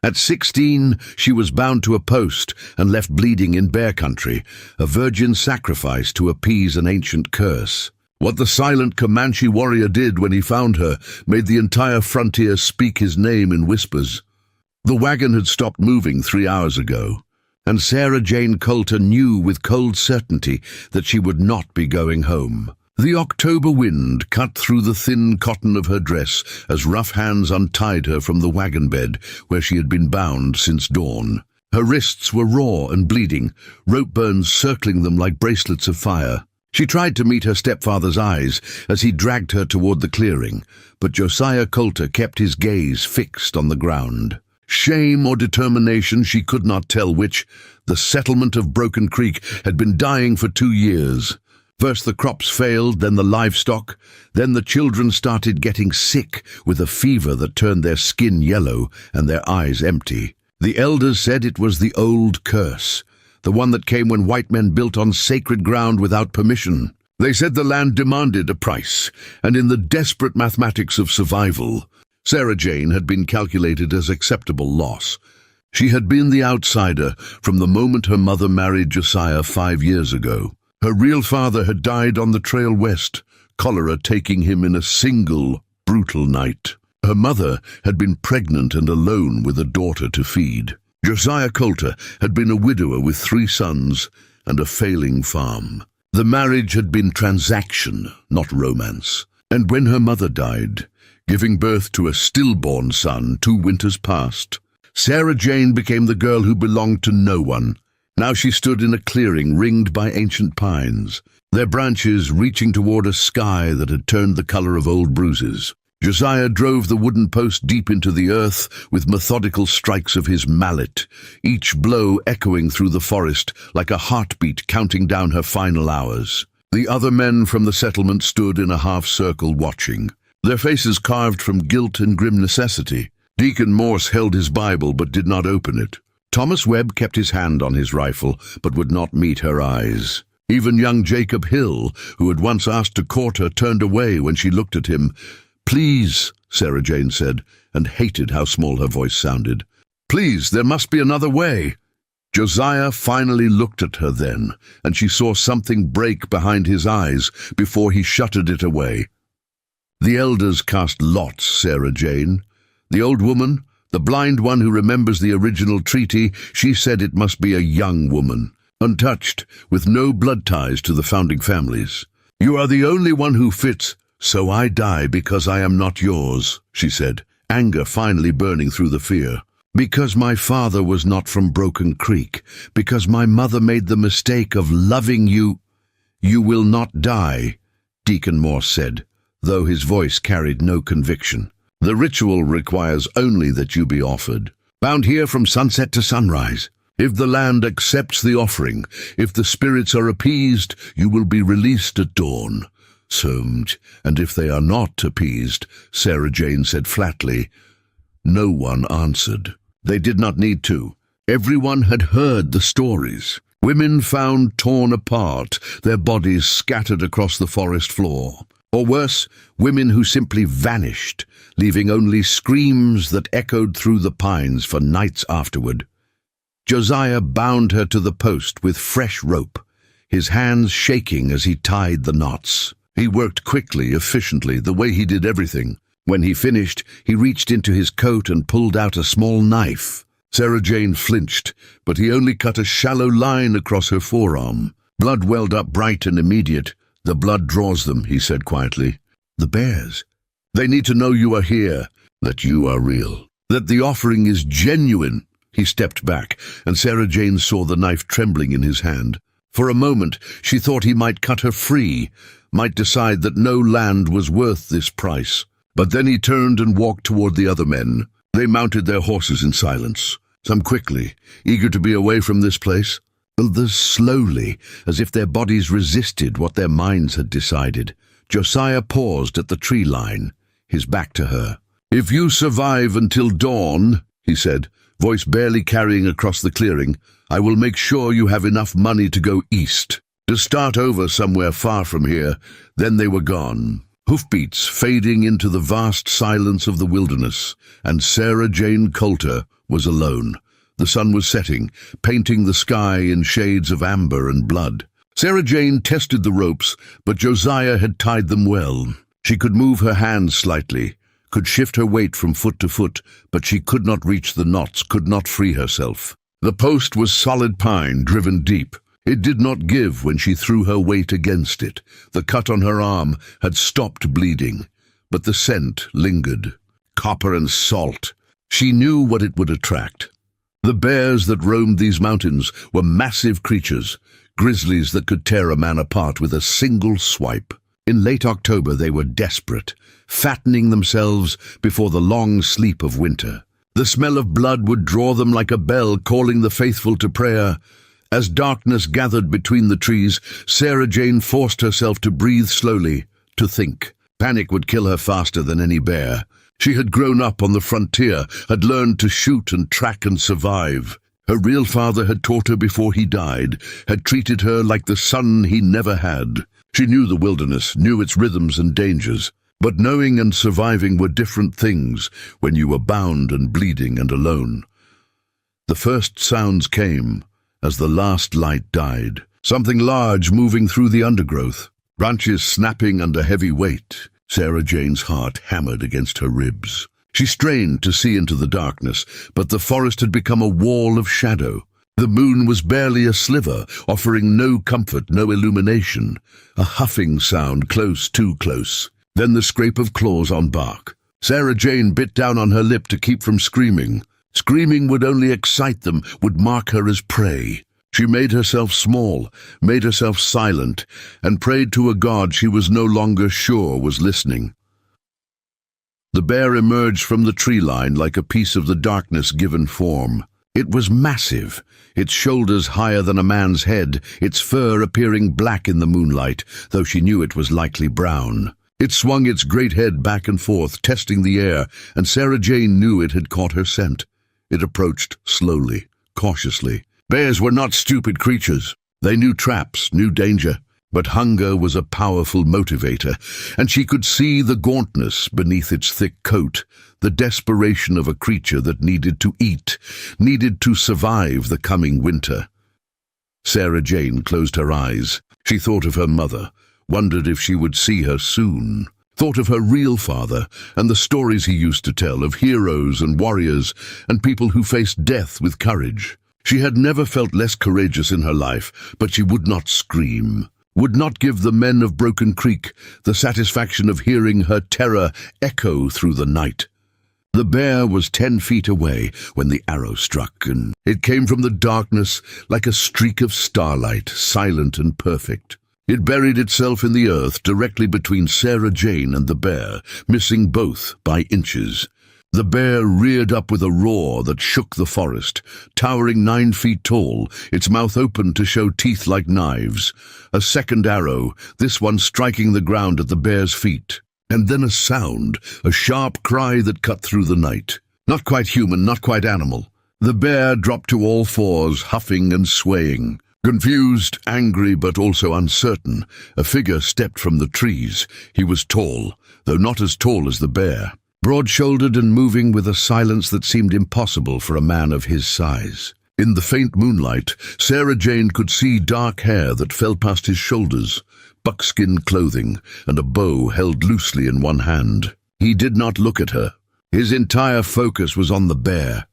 At 16, she was bound to a post and left bleeding in bear country, a virgin sacrifice to appease an ancient curse. What the silent Comanche warrior did when he found her made the entire frontier speak his name in whispers. The wagon had stopped moving 3 hours ago, and Sarah Jane Coulter knew with cold certainty that she would not be going home. The October wind cut through the thin cotton of her dress as rough hands untied her from the wagon bed where she had been bound since dawn. Her wrists were raw and bleeding, rope burns circling them like bracelets of fire. She tried to meet her stepfather's eyes as he dragged her toward the clearing, but Josiah Coulter kept his gaze fixed on the ground. Shame or determination, she could not tell which. The settlement of Broken Creek had been dying for 2 years. First the crops failed, then the livestock, then the children started getting sick with a fever that turned their skin yellow and their eyes empty. The elders said it was the old curse, the one that came when white men built on sacred ground without permission. They said the land demanded a price, and in the desperate mathematics of survival, Sarah Jane had been calculated as acceptable loss. She had been the outsider from the moment her mother married Josiah 5 years ago. Her real father had died on the trail west, cholera taking him in a single, brutal night. Her mother had been pregnant and alone with a daughter to feed. Josiah Coulter had been a widower with 3 sons and a failing farm. The marriage had been transaction, not romance. And when her mother died, giving birth to a stillborn son 2 winters past, Sarah Jane became the girl who belonged to no one. Now she stood in a clearing ringed by ancient pines, their branches reaching toward a sky that had turned the color of old bruises. Josiah drove the wooden post deep into the earth with methodical strikes of his mallet, each blow echoing through the forest like a heartbeat counting down her final hours. The other men from the settlement stood in a half-circle watching, their faces carved from guilt and grim necessity. Deacon Morse held his Bible but did not open it. Thomas Webb kept his hand on his rifle, but would not meet her eyes. Even young Jacob Hill, who had once asked to court her, turned away when she looked at him. "Please," Sarah Jane said, and hated how small her voice sounded. "Please, there must be another way." Josiah finally looked at her then, and she saw something break behind his eyes before he shuttered it away. The elders cast lots, Sarah Jane. The old woman, the blind one who remembers the original treaty, she said it must be a young woman, untouched, with no blood ties to the founding families. "You are the only one who fits, so I die because I am not yours," she said, anger finally burning through the fear. "Because my father was not from Broken Creek, because my mother made the mistake of loving you." "You will not die," Deacon Morse said, though his voice carried no conviction. "The ritual requires only that you be offered, bound here from sunset to sunrise. If the land accepts the offering, if the spirits are appeased, you will be released at dawn." And if they are not appeased," Sarah Jane said flatly. No one answered. They did not need to. Everyone had heard the stories. Women found torn apart, their bodies scattered across the forest floor. Or worse, women who simply vanished, leaving only screams that echoed through the pines for nights afterward. Josiah bound her to the post with fresh rope, his hands shaking as he tied the knots. He worked quickly, efficiently, the way he did everything. When he finished, he reached into his coat and pulled out a small knife. Sarah Jane flinched, but he only cut a shallow line across her forearm. Blood welled up bright and immediate. "The blood draws them," he said quietly. "The bears. They need to know you are here, that you are real, that the offering is genuine." He stepped back, and Sarah Jane saw the knife trembling in his hand. For a moment, she thought he might cut her free, might decide that no land was worth this price. But then he turned and walked toward the other men. They mounted their horses in silence, some quickly, eager to be away from this place, others slowly, as if their bodies resisted what their minds had decided. Josiah paused at the tree line, his back to her. "If you survive until dawn," he said, voice barely carrying across the clearing, "I will make sure you have enough money to go east, to start over somewhere far from here." Then they were gone, hoofbeats fading into the vast silence of the wilderness, and Sarah Jane Coulter was alone. The sun was setting, painting the sky in shades of amber and blood. Sarah Jane tested the ropes, but Josiah had tied them well. She could move her hands slightly, could shift her weight from foot to foot, but she could not reach the knots, could not free herself. The post was solid pine, driven deep. It did not give when she threw her weight against it. The cut on her arm had stopped bleeding, but the scent lingered. Copper and salt. She knew what it would attract. The bears that roamed these mountains were massive creatures, grizzlies that could tear a man apart with a single swipe. In late October they were desperate, fattening themselves before the long sleep of winter. The smell of blood would draw them like a bell calling the faithful to prayer. As darkness gathered between the trees, Sarah Jane forced herself to breathe slowly, to think. Panic would kill her faster than any bear. She had grown up on the frontier, had learned to shoot and track and survive. Her real father had taught her before he died, had treated her like the son he never had. She knew the wilderness, knew its rhythms and dangers. But knowing and surviving were different things when you were bound and bleeding and alone. The first sounds came as the last light died. Something large moving through the undergrowth, branches snapping under heavy weight. Sarah Jane's heart hammered against her ribs. She strained to see into the darkness, but the forest had become a wall of shadow. The moon was barely a sliver, offering no comfort, no illumination. A huffing sound close, too close. Then the scrape of claws on bark. Sarah Jane bit down on her lip to keep from screaming. Screaming would only excite them, would mark her as prey. She made herself small, made herself silent, and prayed to a god she was no longer sure was listening. The bear emerged from the tree line like a piece of the darkness given form. It was massive, its shoulders higher than a man's head, its fur appearing black in the moonlight, though she knew it was likely brown. It swung its great head back and forth, testing the air, and Sarah Jane knew it had caught her scent. It approached slowly, cautiously. Bears were not stupid creatures. They knew traps, knew danger. But hunger was a powerful motivator, and she could see the gauntness beneath its thick coat, the desperation of a creature that needed to eat, needed to survive the coming winter. Sarah Jane closed her eyes. She thought of her mother, wondered if she would see her soon. Thought of her real father and the stories he used to tell of heroes and warriors and people who faced death with courage. She had never felt less courageous in her life, but she would not scream, would not give the men of Broken Creek the satisfaction of hearing her terror echo through the night. The bear was 10 feet away when the arrow struck, and it came from the darkness like a streak of starlight, silent and perfect. It buried itself in the earth directly between Sarah Jane and the bear, missing both by inches. The bear reared up with a roar that shook the forest, towering 9 feet tall, its mouth open to show teeth like knives. A second arrow, this one striking the ground at the bear's feet. And then a sound, a sharp cry that cut through the night. Not quite human, not quite animal. The bear dropped to all fours, huffing and swaying. Confused, angry, but also uncertain, a figure stepped from the trees. He was tall, though not as tall as the bear. Broad-shouldered and moving with a silence that seemed impossible for a man of his size. In the faint moonlight, Sarah Jane could see dark hair that fell past his shoulders, buckskin clothing, and a bow held loosely in one hand. He did not look at her. His entire focus was on the bear.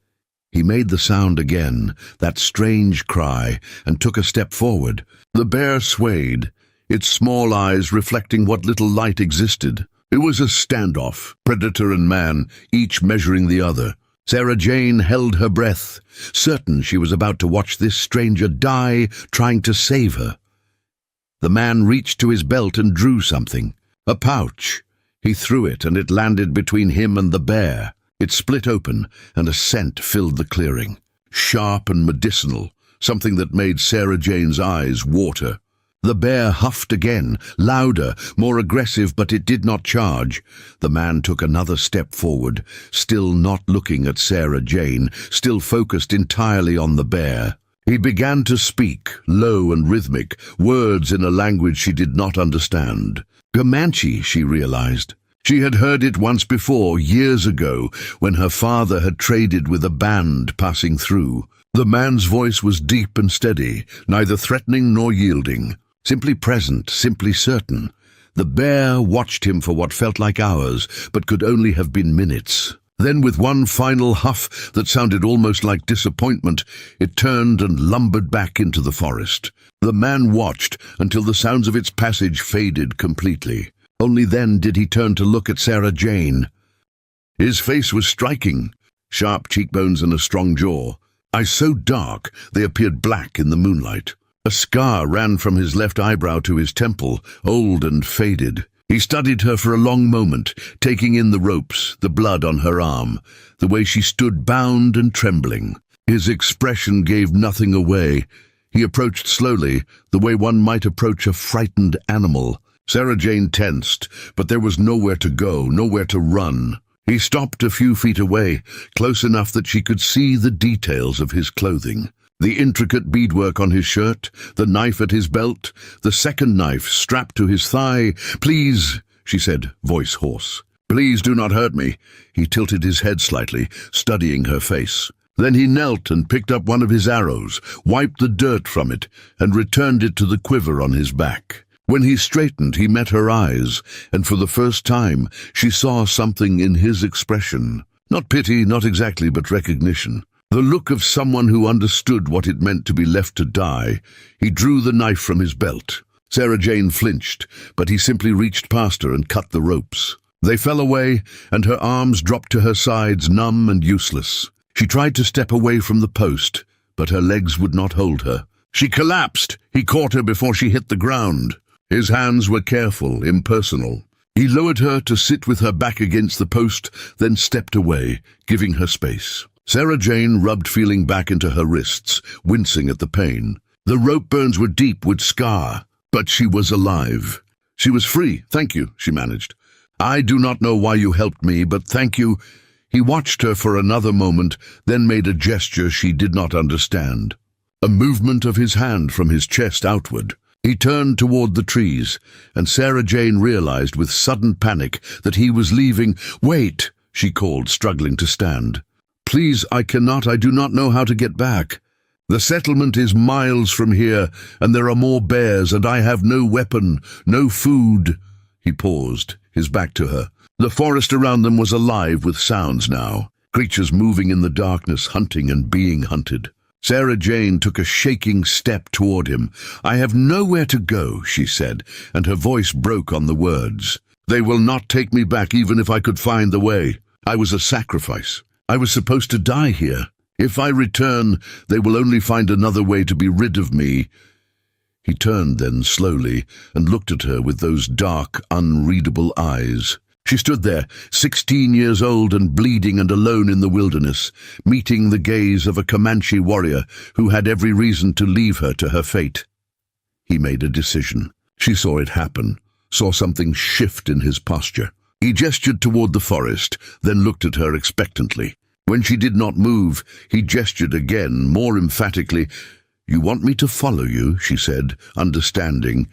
He made the sound again, that strange cry, and took a step forward. The bear swayed, its small eyes reflecting what little light existed. It was a standoff, predator and man, each measuring the other. Sarah Jane held her breath, certain she was about to watch this stranger die, trying to save her. The man reached to his belt and drew something. A pouch. He threw it, and it landed between him and the bear. It split open, and a scent filled the clearing. Sharp and medicinal, something that made Sarah Jane's eyes water. The bear huffed again, louder, more aggressive, but it did not charge. The man took another step forward, still not looking at Sarah Jane, still focused entirely on the bear. He began to speak, low and rhythmic, words in a language she did not understand. Comanche, she realized. She had heard it once before, years ago, when her father had traded with a band passing through. The man's voice was deep and steady, neither threatening nor yielding, simply present, simply certain. The bear watched him for what felt like hours, but could only have been minutes. Then, with one final huff that sounded almost like disappointment, it turned and lumbered back into the forest. The man watched until the sounds of its passage faded completely. Only then did he turn to look at Sarah Jane. His face was striking, sharp cheekbones and a strong jaw. Eyes so dark they appeared black in the moonlight. A scar ran from his left eyebrow to his temple, old and faded. He studied her for a long moment, taking in the ropes, the blood on her arm, the way she stood bound and trembling. His expression gave nothing away. He approached slowly, the way one might approach a frightened animal. Sarah Jane tensed, but there was nowhere to go, nowhere to run. He stopped a few feet away, close enough that she could see the details of his clothing. The intricate beadwork on his shirt, the knife at his belt, the second knife strapped to his thigh. "Please," she said, voice hoarse. "Please do not hurt me." He tilted his head slightly, studying her face. Then he knelt and picked up one of his arrows, wiped the dirt from it, and returned it to the quiver on his back. When he straightened, he met her eyes, and for the first time she saw something in his expression. Not pity, not exactly, but recognition. The look of someone who understood what it meant to be left to die. He drew the knife from his belt. Sarah Jane flinched, but he simply reached past her and cut the ropes. They fell away, and her arms dropped to her sides, numb and useless. She tried to step away from the post, but her legs would not hold her. She collapsed. He caught her before she hit the ground. His hands were careful, impersonal. He lowered her to sit with her back against the post, then stepped away, giving her space. Sarah Jane rubbed feeling back into her wrists, wincing at the pain. The rope burns were deep, would scar, but she was alive. She was free. "Thank you," she managed. "I do not know why you helped me, but thank you." He watched her for another moment, then made a gesture she did not understand. A movement of his hand from his chest outward. He turned toward the trees, and Sarah Jane realized with sudden panic that he was leaving. "Wait," she called, struggling to stand. "Please, I do not know how to get back. The settlement is miles from here, and there are more bears, and I have no weapon, no food." He paused, his back to her. The forest around them was alive with sounds now, creatures moving in the darkness, hunting and being hunted. Sarah Jane took a shaking step toward him. "I have nowhere to go," she said, and her voice broke on the words. "They will not take me back even if I could find the way. I was a sacrifice. I was supposed to die here. If I return, they will only find another way to be rid of me." He turned then slowly and looked at her with those dark, unreadable eyes. She stood there, 16 years old and bleeding and alone in the wilderness, meeting the gaze of a Comanche warrior who had every reason to leave her to her fate. He made a decision. She saw it happen, saw something shift in his posture. He gestured toward the forest, then looked at her expectantly. When she did not move, he gestured again, more emphatically. "You want me to follow you?" she said, understanding.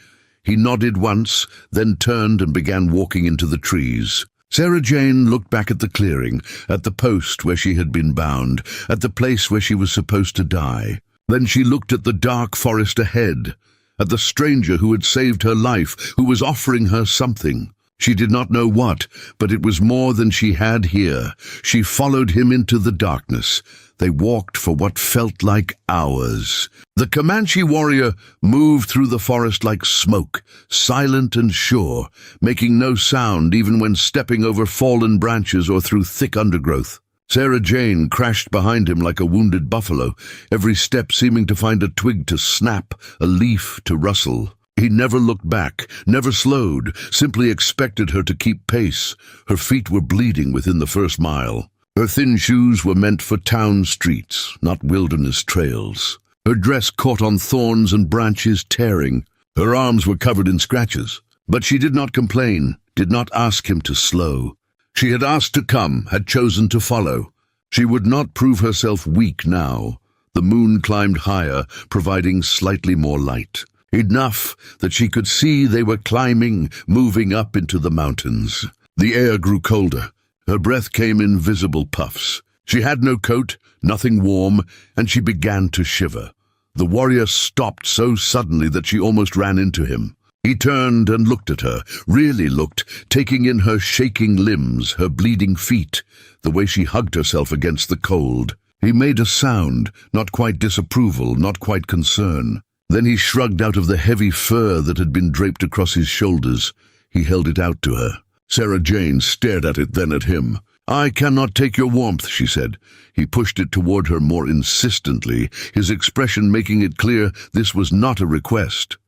He nodded once, then turned and began walking into the trees. Sarah Jane looked back at the clearing, at the post where she had been bound, at the place where she was supposed to die. Then she looked at the dark forest ahead, at the stranger who had saved her life, who was offering her something. She did not know what, but it was more than she had here. She followed him into the darkness. They walked for what felt like hours. The Comanche warrior moved through the forest like smoke, silent and sure, making no sound even when stepping over fallen branches or through thick undergrowth. Sarah Jane crashed behind him like a wounded buffalo, every step seeming to find a twig to snap, a leaf to rustle. He never looked back, never slowed, simply expected her to keep pace. Her feet were bleeding within the first mile. Her thin shoes were meant for town streets, not wilderness trails. Her dress caught on thorns and branches, tearing. Her arms were covered in scratches. But she did not complain, did not ask him to slow. She had asked to come, had chosen to follow. She would not prove herself weak now. The moon climbed higher, providing slightly more light. Enough that she could see they were climbing, moving up into the mountains. The air grew colder. Her breath came in visible puffs. She had no coat, nothing warm, and she began to shiver. The warrior stopped so suddenly that she almost ran into him. He turned and looked at her, really looked, taking in her shaking limbs, her bleeding feet, the way she hugged herself against the cold. He made a sound, not quite disapproval, not quite concern. Then he shrugged out of the heavy fur that had been draped across his shoulders. He held it out to her. Sarah Jane stared at it, then at him. "I cannot take your warmth," she said. He pushed it toward her more insistently, his expression making it clear this was not a request.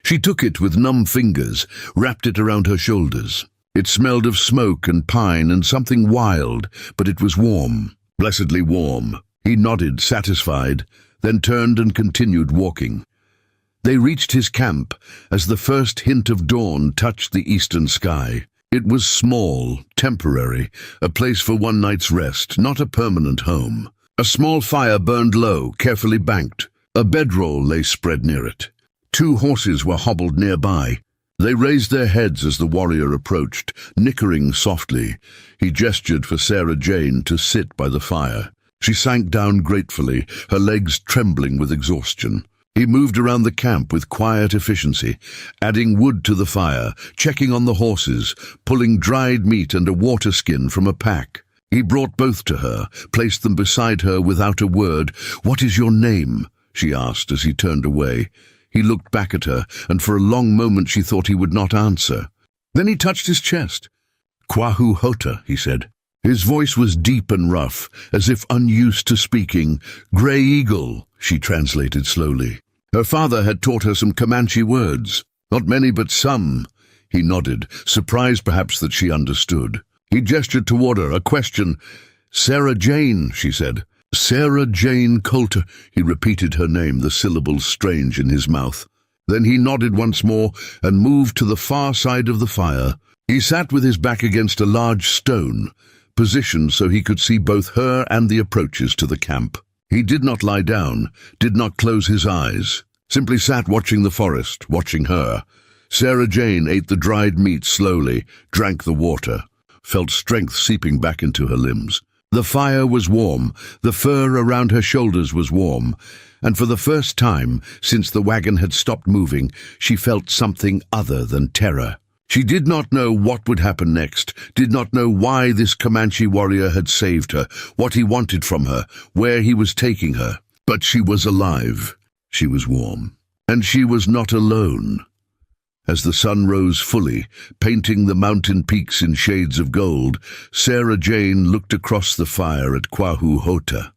She took it with numb fingers, wrapped it around her shoulders. It smelled of smoke and pine and something wild, but it was warm, blessedly warm. He nodded, satisfied, then turned and continued walking. They reached his camp as the first hint of dawn touched the eastern sky. It was small, temporary, a place for one night's rest, not a permanent home. A small fire burned low, carefully banked. A bedroll lay spread near it. 2 horses were hobbled nearby. They raised their heads as the warrior approached, nickering softly. He gestured for Sarah Jane to sit by the fire. She sank down gratefully, her legs trembling with exhaustion. He moved around the camp with quiet efficiency, adding wood to the fire, checking on the horses, pulling dried meat and a water skin from a pack. He brought both to her, placed them beside her without a word. "What is your name?" she asked as he turned away. He looked back at her, and for a long moment she thought he would not answer. Then he touched his chest. "Kwahu Hota," he said. His voice was deep and rough, as if unused to speaking. "Grey Eagle," she translated slowly. Her father had taught her some Comanche words. Not many, but some. He nodded, surprised perhaps that she understood. He gestured toward her, a question. "Sarah Jane," she said. "Sarah Jane Coulter," he repeated her name, the syllables strange in his mouth. Then he nodded once more and moved to the far side of the fire. He sat with his back against a large stone, positioned so he could see both her and the approaches to the camp. He did not lie down, did not close his eyes, simply sat watching the forest, watching her. Sarah Jane ate the dried meat slowly, drank the water, felt strength seeping back into her limbs. The fire was warm, the fur around her shoulders was warm, and for the first time since the wagon had stopped moving, she felt something other than terror. She did not know what would happen next, did not know why this Comanche warrior had saved her, what he wanted from her, where he was taking her. But she was alive, she was warm, and she was not alone. As the sun rose fully, painting the mountain peaks in shades of gold, Sarah Jane looked across the fire at Kwahu Hota.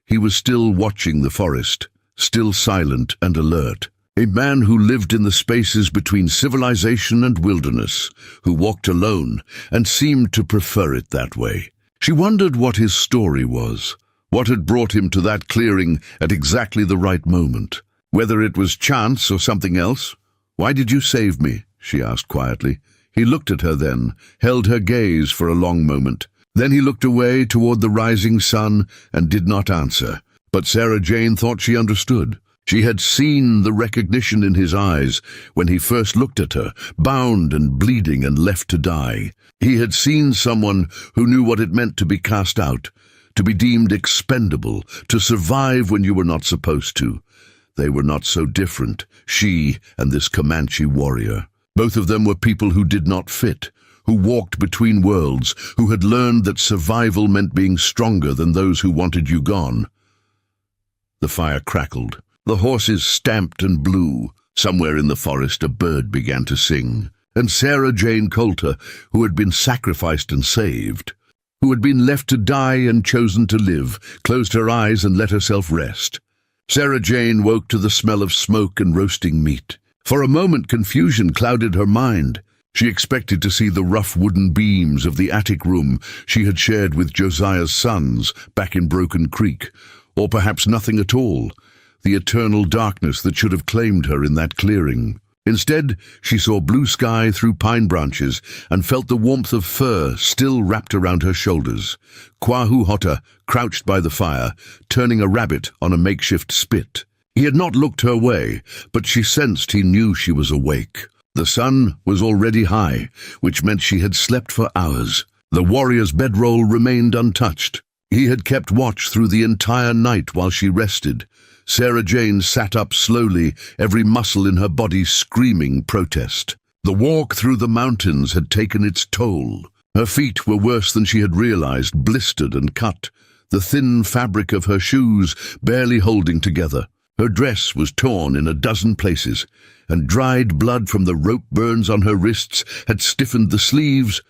He was still watching the forest, still silent and alert. A man who lived in the spaces between civilization and wilderness, who walked alone and seemed to prefer it that way. She wondered what his story was, what had brought him to that clearing at exactly the right moment. Whether it was chance or something else. "Why did you save me?" she asked quietly. He looked at her then, held her gaze for a long moment. Then he looked away toward the rising sun and did not answer. But Sarah Jane thought she understood. She had seen the recognition in his eyes when he first looked at her, bound and bleeding and left to die. He had seen someone who knew what it meant to be cast out, to be deemed expendable, to survive when you were not supposed to. They were not so different, she and this Comanche warrior. Both of them were people who did not fit, who walked between worlds, who had learned that survival meant being stronger than those who wanted you gone. The fire crackled. The horses stamped and blew. Somewhere in the forest a bird began to sing. And Sarah Jane Coulter, who had been sacrificed and saved, who had been left to die and chosen to live, closed her eyes and let herself rest. Sarah Jane woke to the smell of smoke and roasting meat. For a moment confusion clouded her mind. She expected to see the rough wooden beams of the attic room she had shared with Josiah's sons back in Broken Creek, or perhaps nothing at all, the eternal darkness that should have claimed her in that clearing. Instead, she saw blue sky through pine branches and felt the warmth of fur still wrapped around her shoulders. Kwahu Hota crouched by the fire, turning a rabbit on a makeshift spit. He had not looked her way, but she sensed he knew she was awake. The sun was already high, which meant she had slept for hours. The warrior's bedroll remained untouched. He had kept watch through the entire night while she rested. Sarah Jane sat up slowly, every muscle in her body screaming protest. The walk through the mountains had taken its toll. Her feet were worse than she had realized, blistered and cut, the thin fabric of her shoes barely holding together. Her dress was torn in a dozen places, and dried blood from the rope burns on her wrists had stiffened the sleeves.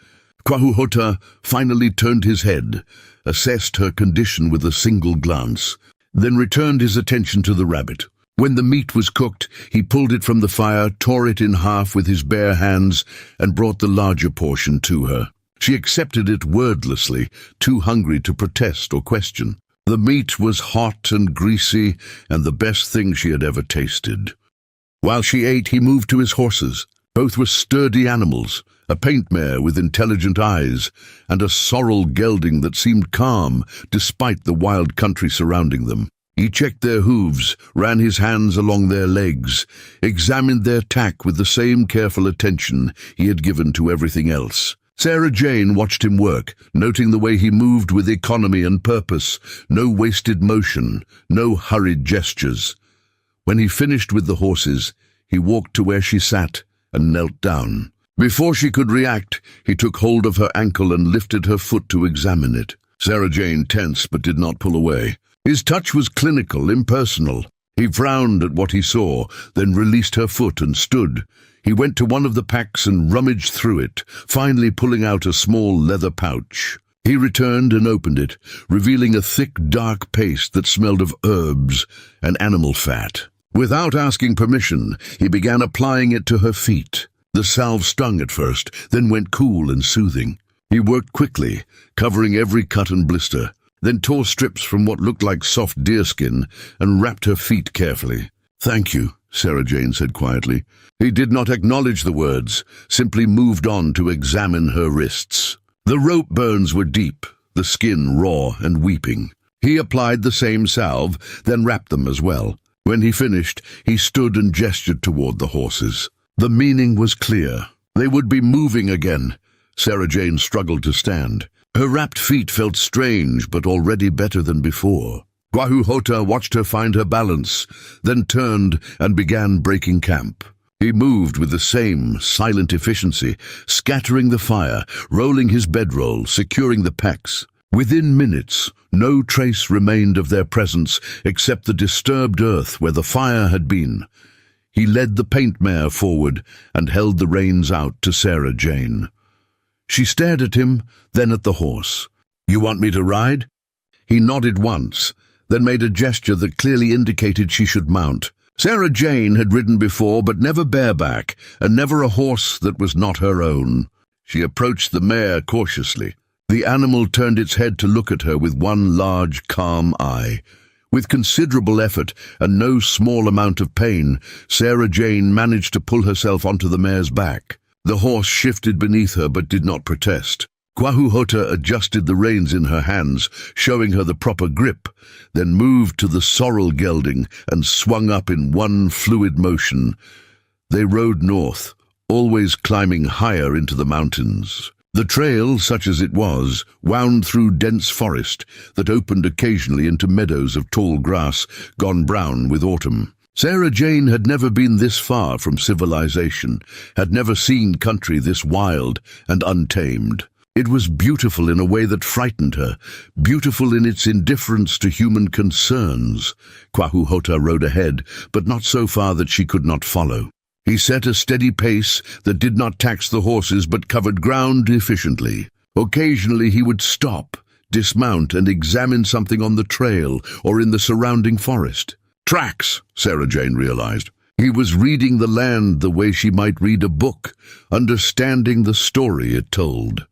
Kwahuhota finally turned his head, assessed her condition with a single glance, then returned his attention to the rabbit. When the meat was cooked, he pulled it from the fire, tore it in half with his bare hands, and brought the larger portion to her. She accepted it wordlessly, too hungry to protest or question. The meat was hot and greasy, and the best thing she had ever tasted. While she ate, he moved to his horses. Both were sturdy animals, a paint mare with intelligent eyes, and a sorrel gelding that seemed calm despite the wild country surrounding them. He checked their hooves, ran his hands along their legs, examined their tack with the same careful attention he had given to everything else. Sarah Jane watched him work, noting the way he moved with economy and purpose, no wasted motion, no hurried gestures. When he finished with the horses, he walked to where she sat and knelt down. Before she could react, he took hold of her ankle and lifted her foot to examine it. Sarah Jane tensed but did not pull away. His touch was clinical, impersonal. He frowned at what he saw, then released her foot and stood. He went to one of the packs and rummaged through it, finally pulling out a small leather pouch. He returned and opened it, revealing a thick, dark paste that smelled of herbs and animal fat. Without asking permission, he began applying it to her feet. The salve stung at first, then went cool and soothing. He worked quickly, covering every cut and blister, then tore strips from what looked like soft deerskin and wrapped her feet carefully. "Thank you," Sarah Jane said quietly. He did not acknowledge the words, simply moved on to examine her wrists. The rope burns were deep, the skin raw and weeping. He applied the same salve, then wrapped them as well. When he finished, he stood and gestured toward the horses. The meaning was clear. They would be moving again. Sarah Jane struggled to stand. Her wrapped feet felt strange, but already better than before. Kwahuhota watched her find her balance, then turned and began breaking camp. He moved with the same silent efficiency, scattering the fire, rolling his bedroll, securing the packs. Within minutes, no trace remained of their presence except the disturbed earth where the fire had been. He led the paint mare forward and held the reins out to Sarah Jane. She stared at him, then at the horse. "You want me to ride?" He nodded once, then made a gesture that clearly indicated she should mount. Sarah Jane had ridden before, but never bareback, and never a horse that was not her own. She approached the mare cautiously. The animal turned its head to look at her with one large, calm eye. With considerable effort and no small amount of pain, Sarah Jane managed to pull herself onto the mare's back. The horse shifted beneath her but did not protest. Kwahuhota adjusted the reins in her hands, showing her the proper grip, then moved to the sorrel gelding and swung up in one fluid motion. They rode north, always climbing higher into the mountains. The trail, such as it was, wound through dense forest that opened occasionally into meadows of tall grass, gone brown with autumn. Sarah Jane had never been this far from civilization, had never seen country this wild and untamed. It was beautiful in a way that frightened her, beautiful in its indifference to human concerns. Kwahuhota rode ahead, but not so far that she could not follow. He set a steady pace that did not tax the horses but covered ground efficiently. Occasionally he would stop, dismount, and examine something on the trail or in the surrounding forest. Tracks, Sarah Jane realized. He was reading the land the way she might read a book, understanding the story it told.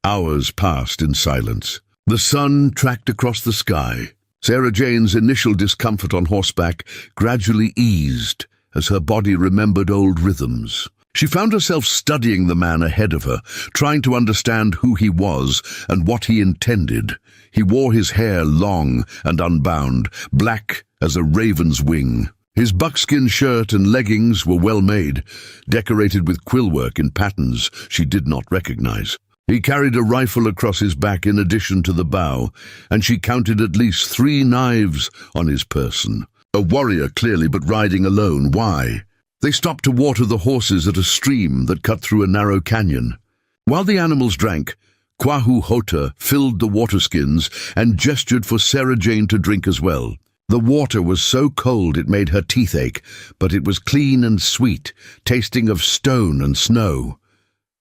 Hours passed in silence. The sun tracked across the sky. Sarah Jane's initial discomfort on horseback gradually eased as her body remembered old rhythms. She found herself studying the man ahead of her, trying to understand who he was and what he intended. He wore his hair long and unbound, black as a raven's wing. His buckskin shirt and leggings were well made, decorated with quillwork in patterns she did not recognize. He carried a rifle across his back in addition to the bow, and she counted at least 3 knives on his person. A warrior, clearly, but riding alone. Why? They stopped to water the horses at a stream that cut through a narrow canyon. While the animals drank, Kwahu Hota filled the water skins and gestured for Sarah Jane to drink as well. The water was so cold it made her teeth ache, but it was clean and sweet, tasting of stone and snow.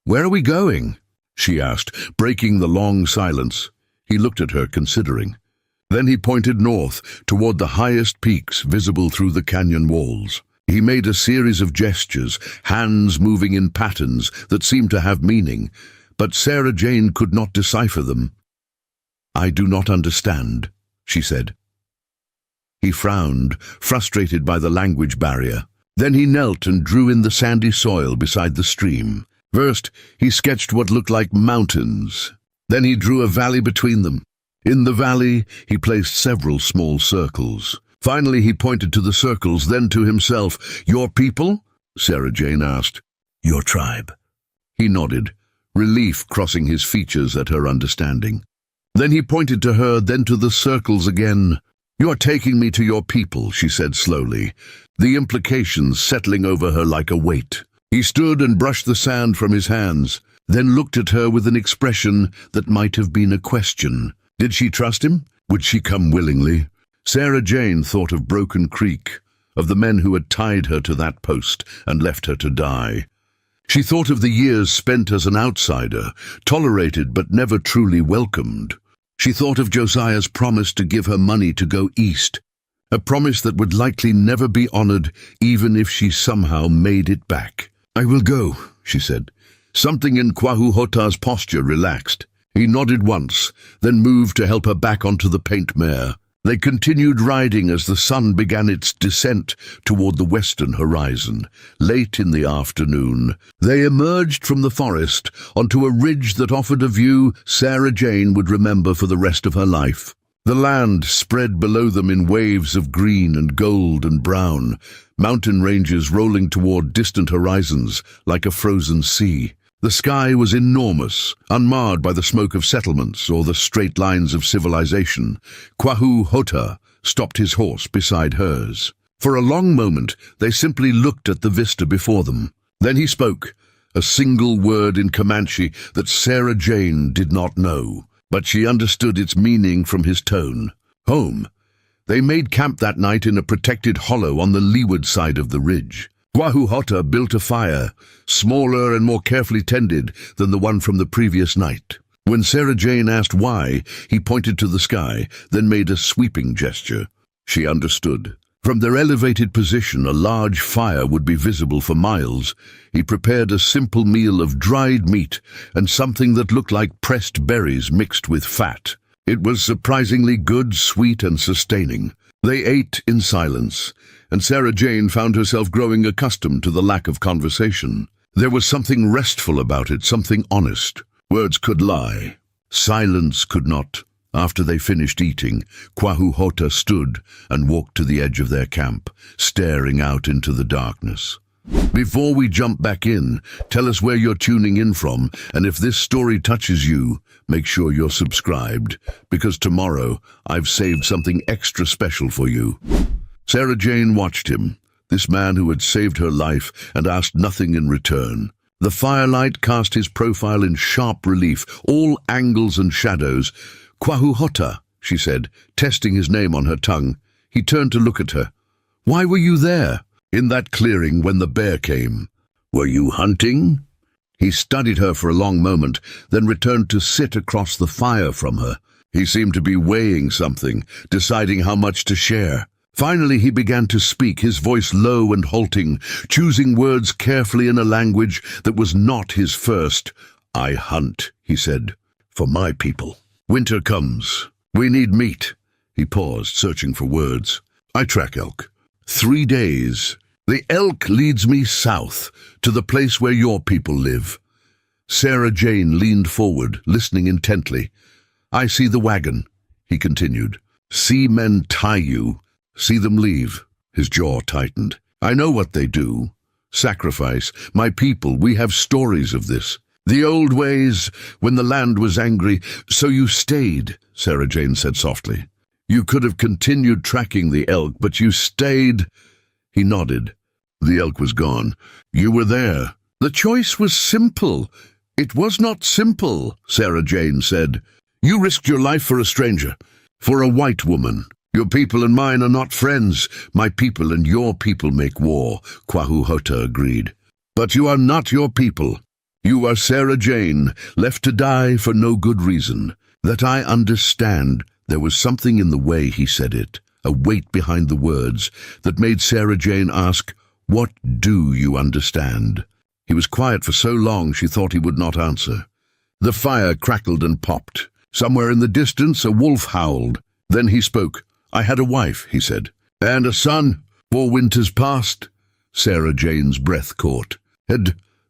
"Where are we going?" she asked, breaking the long silence. He looked at her, considering. Then he pointed north, toward the highest peaks visible through the canyon walls. He made a series of gestures, hands moving in patterns that seemed to have meaning, but Sarah Jane could not decipher them. "I do not understand," she said. He frowned, frustrated by the language barrier. Then he knelt and drew in the sandy soil beside the stream. First, he sketched what looked like mountains. Then he drew a valley between them. In the valley, he placed several small circles. Finally, he pointed to the circles, then to himself. "Your people?" Sarah Jane asked. "Your tribe." He nodded, relief crossing his features at her understanding. Then he pointed to her, then to the circles again. "You are taking me to your people," she said slowly, the implications settling over her like a weight. He stood and brushed the sand from his hands, then looked at her with an expression that might have been a question. Did she trust him? Would she come willingly? Sarah Jane thought of Broken Creek, of the men who had tied her to that post and left her to die. She thought of the years spent as an outsider, tolerated but never truly welcomed. She thought of Josiah's promise to give her money to go east, a promise that would likely never be honored even if she somehow made it back. "I will go," she said. Something in Kwahu Hota's posture relaxed. He nodded once, then moved to help her back onto the paint mare. They continued riding as the sun began its descent toward the western horizon. Late in the afternoon, they emerged from the forest onto a ridge that offered a view Sarah Jane would remember for the rest of her life. The land spread below them in waves of green and gold and brown, mountain ranges rolling toward distant horizons like a frozen sea. The sky was enormous, unmarred by the smoke of settlements or the straight lines of civilization. Kwahu Hota stopped his horse beside hers. For a long moment, they simply looked at the vista before them. Then he spoke, a single word in Comanche that Sarah Jane did not know, but she understood its meaning from his tone. Home. They made camp that night in a protected hollow on the leeward side of the ridge. Kwahu Hota built a fire, smaller and more carefully tended than the one from the previous night. When Sarah Jane asked why, he pointed to the sky, then made a sweeping gesture. She understood. From their elevated position, a large fire would be visible for miles. He prepared a simple meal of dried meat and something that looked like pressed berries mixed with fat. It was surprisingly good, sweet, and sustaining. They ate in silence, and Sarah Jane found herself growing accustomed to the lack of conversation. There was something restful about it, something honest. Words could lie. Silence could not. After they finished eating, Kwahu Hota stood and walked to the edge of their camp, staring out into the darkness. Before we jump back in, tell us where you're tuning in from, and if this story touches you, make sure you're subscribed, because tomorrow I've saved something extra special for you. Sarah Jane watched him, this man who had saved her life and asked nothing in return. The firelight cast his profile in sharp relief, all angles and shadows. "Kwahu Hota," she said, testing his name on her tongue. He turned to look at her. "Why were you there?" "In that clearing when the bear came." "Were you hunting?" He studied her for a long moment, then returned to sit across the fire from her. He seemed to be weighing something, deciding how much to share. Finally he began to speak, his voice low and halting, choosing words carefully in a language that was not his first. "I hunt," he said, "for my people. Winter comes. We need meat." He paused, searching for words. "I track elk. 3 days. The elk leads me south, to the place where your people live." Sarah Jane leaned forward, listening intently. "I see the wagon," he continued. "See men tie you. See them leave." His jaw tightened. I know what they do. Sacrifice. My people, we have stories of this. The old ways, when the land was angry. So you stayed, Sarah Jane said softly. You could have continued tracking the elk, but you stayed. He nodded. The elk was gone. You were there. The choice was simple. It was not simple, Sarah Jane said. You risked your life for a stranger, for a white woman. Your people and mine are not friends. My people and your people make war, Kwahu Hota agreed. But you are not your people. You are Sarah Jane, left to die for no good reason. That I understand. There was something in the way he said it, a weight behind the words, that made Sarah Jane ask, What do you understand? He was quiet for so long she thought he would not answer. The fire crackled and popped. Somewhere in the distance a wolf howled. Then he spoke. I had a wife, he said. And a son. 4 winters past. Sarah Jane's breath caught.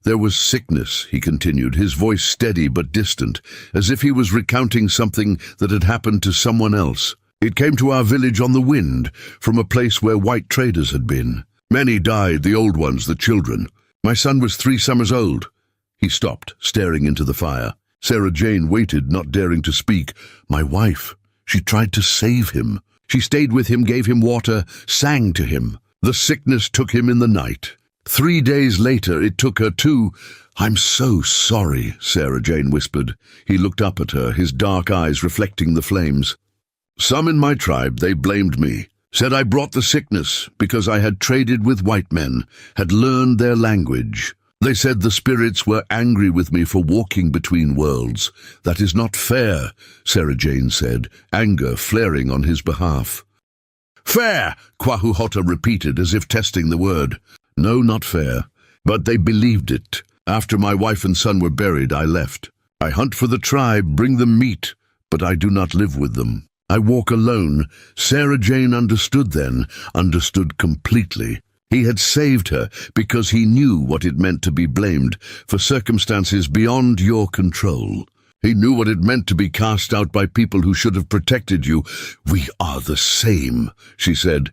There was sickness, he continued, his voice steady but distant, as if he was recounting something that had happened to someone else. It came to our village on the wind, from a place where white traders had been. Many died, the old ones, the children. My son was 3 summers old. He stopped, staring into the fire. Sarah Jane waited, not daring to speak. My wife. She tried to save him. She stayed with him, gave him water, sang to him. The sickness took him in the night. 3 days later, it took her too. I'm so sorry, Sarah Jane whispered. He looked up at her, his dark eyes reflecting the flames. Some in my tribe, they blamed me. Said I brought the sickness because I had traded with white men, had learned their language. They said the spirits were angry with me for walking between worlds. That is not fair, Sarah Jane said, anger flaring on his behalf. Fair, Kwahu Hota repeated as if testing the word. No, not fair. But they believed it. After my wife and son were buried, I left. I hunt for the tribe, bring them meat, but I do not live with them. I walk alone. Sarah Jane understood then, understood completely. He had saved her because he knew what it meant to be blamed for circumstances beyond your control. He knew what it meant to be cast out by people who should have protected you. We are the same, she said.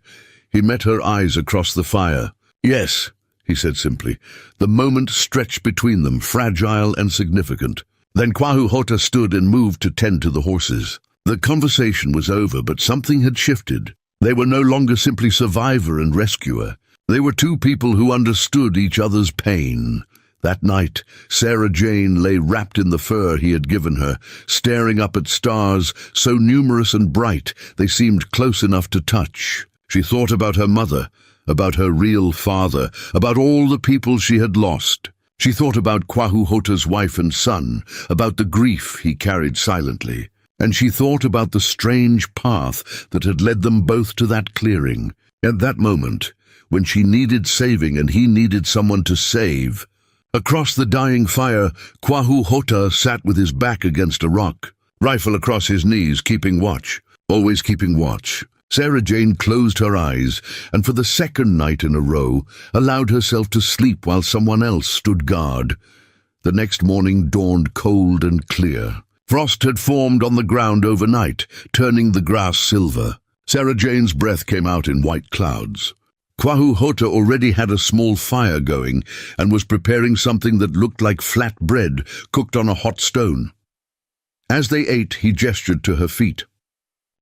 He met her eyes across the fire. Yes, he said simply. The moment stretched between them, fragile and significant. Then Kwahu Hota stood and moved to tend to the horses. The conversation was over, but something had shifted. They were no longer simply survivor and rescuer. They were 2 people who understood each other's pain. That night, Sarah Jane lay wrapped in the fur he had given her, staring up at stars so numerous and bright they seemed close enough to touch. She thought about her mother, about her real father, about all the people she had lost. She thought about Kwahu Hota's wife and son, about the grief he carried silently. And she thought about the strange path that had led them both to that clearing. At that moment, when she needed saving and he needed someone to save. Across the dying fire, Kwahu Hota sat with his back against a rock, rifle across his knees, keeping watch, always keeping watch. Sarah Jane closed her eyes, and for the 2nd night in a row, allowed herself to sleep while someone else stood guard. The next morning dawned cold and clear. Frost had formed on the ground overnight, turning the grass silver. Sarah Jane's breath came out in white clouds. Kwahu Hota already had a small fire going and was preparing something that looked like flat bread cooked on a hot stone. As they ate, he gestured to her feet.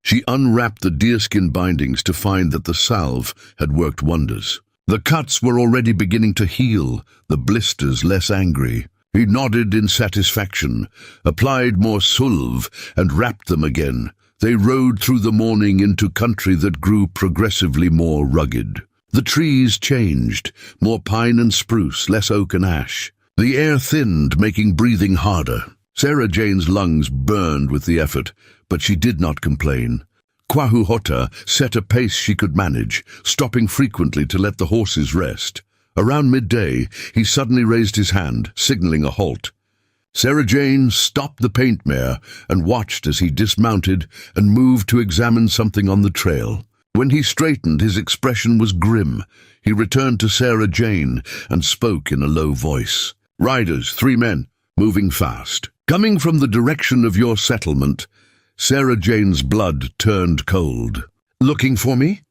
She unwrapped the deerskin bindings to find that the salve had worked wonders. The cuts were already beginning to heal, the blisters less angry. He nodded in satisfaction, applied more sulv, and wrapped them again. They rode through the morning into country that grew progressively more rugged. The trees changed, more pine and spruce, less oak and ash. The air thinned, making breathing harder. Sarah Jane's lungs burned with the effort, but she did not complain. Kwahu Hota set a pace she could manage, stopping frequently to let the horses rest. Around midday, he suddenly raised his hand, signaling a halt. Sarah Jane stopped the paint mare and watched as he dismounted and moved to examine something on the trail. When he straightened, his expression was grim. He returned to Sarah Jane and spoke in a low voice. Riders, 3 men, moving fast. Coming from the direction of your settlement. Sarah Jane's blood turned cold. Looking for me?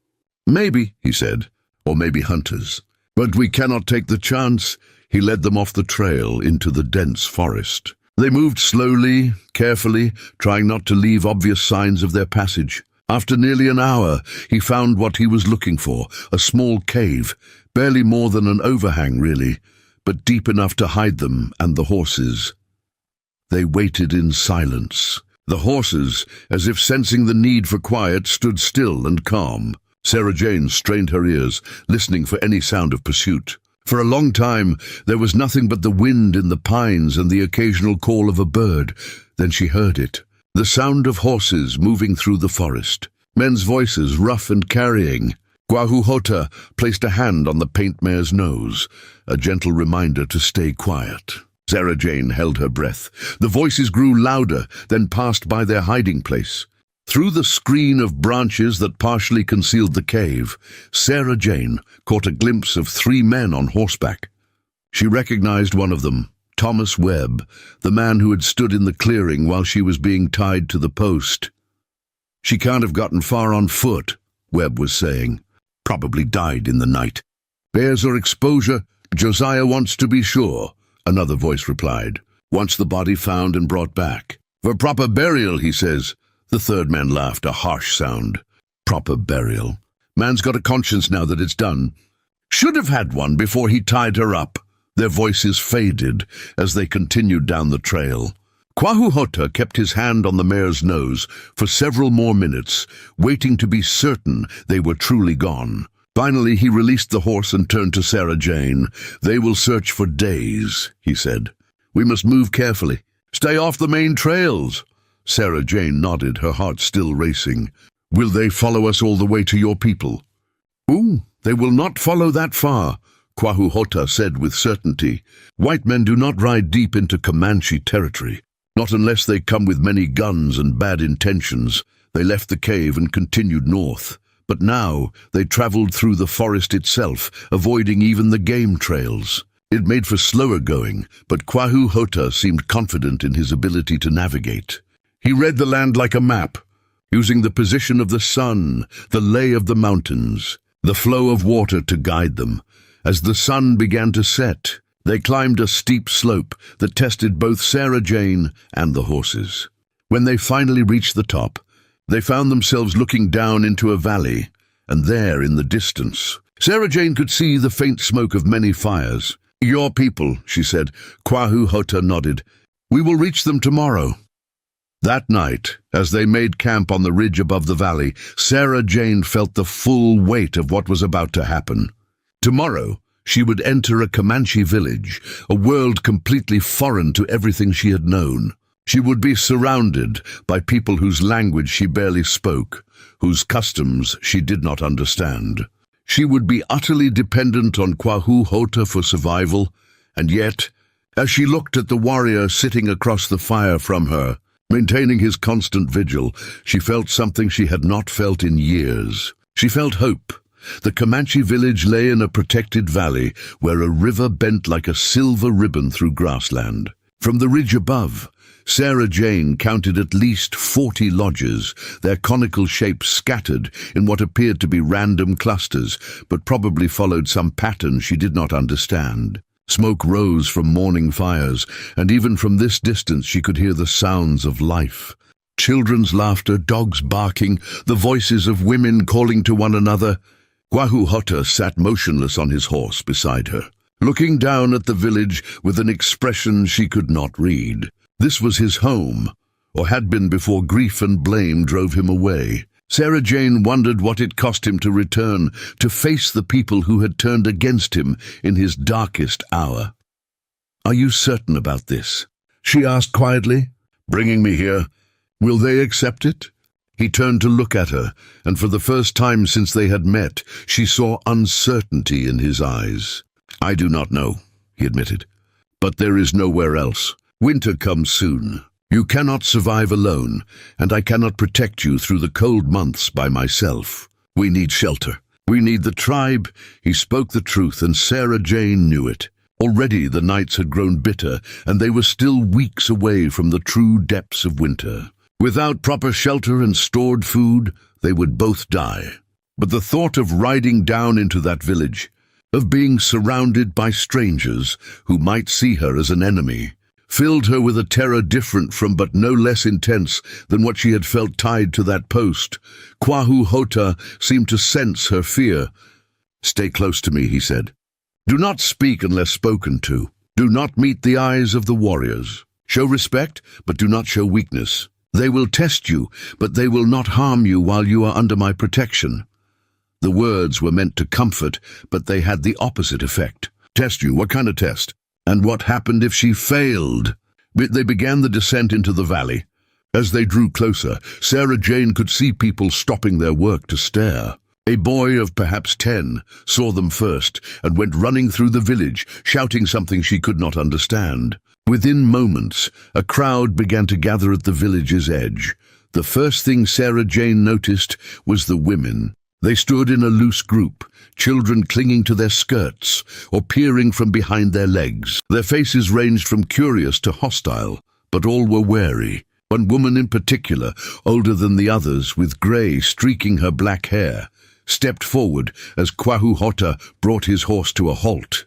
Maybe, he said. or maybe hunters. But we cannot take the chance. He led them off the trail into the dense forest. They moved slowly, carefully, trying not to leave obvious signs of their passage. After nearly an hour, he found what he was looking for, a small cave, barely more than an overhang really, but deep enough to hide them and the horses. They waited in silence. The horses, as if sensing the need for quiet, stood still and calm. Sarah Jane strained her ears, listening for any sound of pursuit. For a long time, there was nothing but the wind in the pines and the occasional call of a bird. Then she heard it. The sound of horses moving through the forest. Men's voices, rough and carrying. Kwahuhota placed a hand on the paint mare's nose, a gentle reminder to stay quiet. Sarah Jane held her breath. The voices grew louder, then passed by their hiding place. Through the screen of branches that partially concealed the cave, Sarah Jane caught a glimpse of 3 men on horseback. She recognized one of them, Thomas Webb, the man who had stood in the clearing while she was being tied to the post. "She can't have gotten far on foot," Webb was saying. "Probably died in the night." "Bears or exposure, Josiah wants to be sure," another voice replied. "Wants the body found and brought back. For proper burial, he says." The third man laughed, a harsh sound. "Proper burial. Man's got a conscience now that it's done. Should have had one before he tied her up." Their voices faded as they continued down the trail. Kwahuhota kept his hand on the mare's nose for several more minutes, waiting to be certain they were truly gone. Finally, he released the horse and turned to Sarah Jane. "They will search for days," he said. "We must move carefully. Stay off the main trails." Sarah Jane nodded, her heart still racing. "Will they follow us all the way to your people?" "Ooh, they will not follow that far," Kwahuhota said with certainty. "White men do not ride deep into Comanche territory, not unless they come with many guns and bad intentions." They left the cave and continued north. But now they traveled through the forest itself, avoiding even the game trails. It made for slower going, but Kwahuhota seemed confident in his ability to navigate. He read the land like a map, using the position of the sun, the lay of the mountains, the flow of water to guide them. As the sun began to set, they climbed a steep slope that tested both Sarah Jane and the horses. When they finally reached the top, they found themselves looking down into a valley, and there in the distance, Sarah Jane could see the faint smoke of many fires. "Your people," she said. Kwahuhota nodded. "We will reach them tomorrow." That night, as they made camp on the ridge above the valley, Sarah Jane felt the full weight of what was about to happen. Tomorrow, she would enter a Comanche village, a world completely foreign to everything she had known. She would be surrounded by people whose language she barely spoke, whose customs she did not understand. She would be utterly dependent on Kwahuhota for survival, and yet, as she looked at the warrior sitting across the fire from her, maintaining his constant vigil, she felt something she had not felt in years. She felt hope. The Comanche village lay in a protected valley where a river bent like a silver ribbon through grassland. From the ridge above, Sarah Jane counted at least 40 lodges, their conical shapes scattered in what appeared to be random clusters, but probably followed some pattern she did not understand. Smoke rose from morning fires, and even from this distance she could hear the sounds of life. Children's laughter, dogs barking, the voices of women calling to one another. Kwahuhota sat motionless on his horse beside her, looking down at the village with an expression she could not read. This was his home, or had been before grief and blame drove him away. Sarah Jane wondered what it cost him to return, to face the people who had turned against him in his darkest hour. "Are you certain about this?" she asked quietly. "Bringing me here, will they accept it?" He turned to look at her, and for the first time since they had met, she saw uncertainty in his eyes. "I do not know," he admitted, "but there is nowhere else. Winter comes soon. You cannot survive alone, and I cannot protect you through the cold months by myself. We need shelter. We need the tribe." He spoke the truth, and Sarah Jane knew it. Already the nights had grown bitter, and they were still weeks away from the true depths of winter. Without proper shelter and stored food, they would both die. But the thought of riding down into that village, of being surrounded by strangers who might see her as an enemy, filled her with a terror different from but no less intense than what she had felt tied to that post. Kwahu Hota seemed to sense her fear. "Stay close to me," he said. "Do not speak unless spoken to. Do not meet the eyes of the warriors. Show respect, but do not show weakness. They will test you, but they will not harm you while you are under my protection." The words were meant to comfort, but they had the opposite effect. "Test you? What kind of test? And what happened if she failed?" They began the descent into the valley. As they drew closer, Sarah Jane could see people stopping their work to stare. A boy of perhaps 10 saw them first and went running through the village, shouting something she could not understand. Within moments, a crowd began to gather at the village's edge. The first thing Sarah Jane noticed was the women. They stood in a loose group, children clinging to their skirts or peering from behind their legs. Their faces ranged from curious to hostile, but all were wary. One woman in particular, older than the others, with grey streaking her black hair, stepped forward as Kwahu Hota brought his horse to a halt.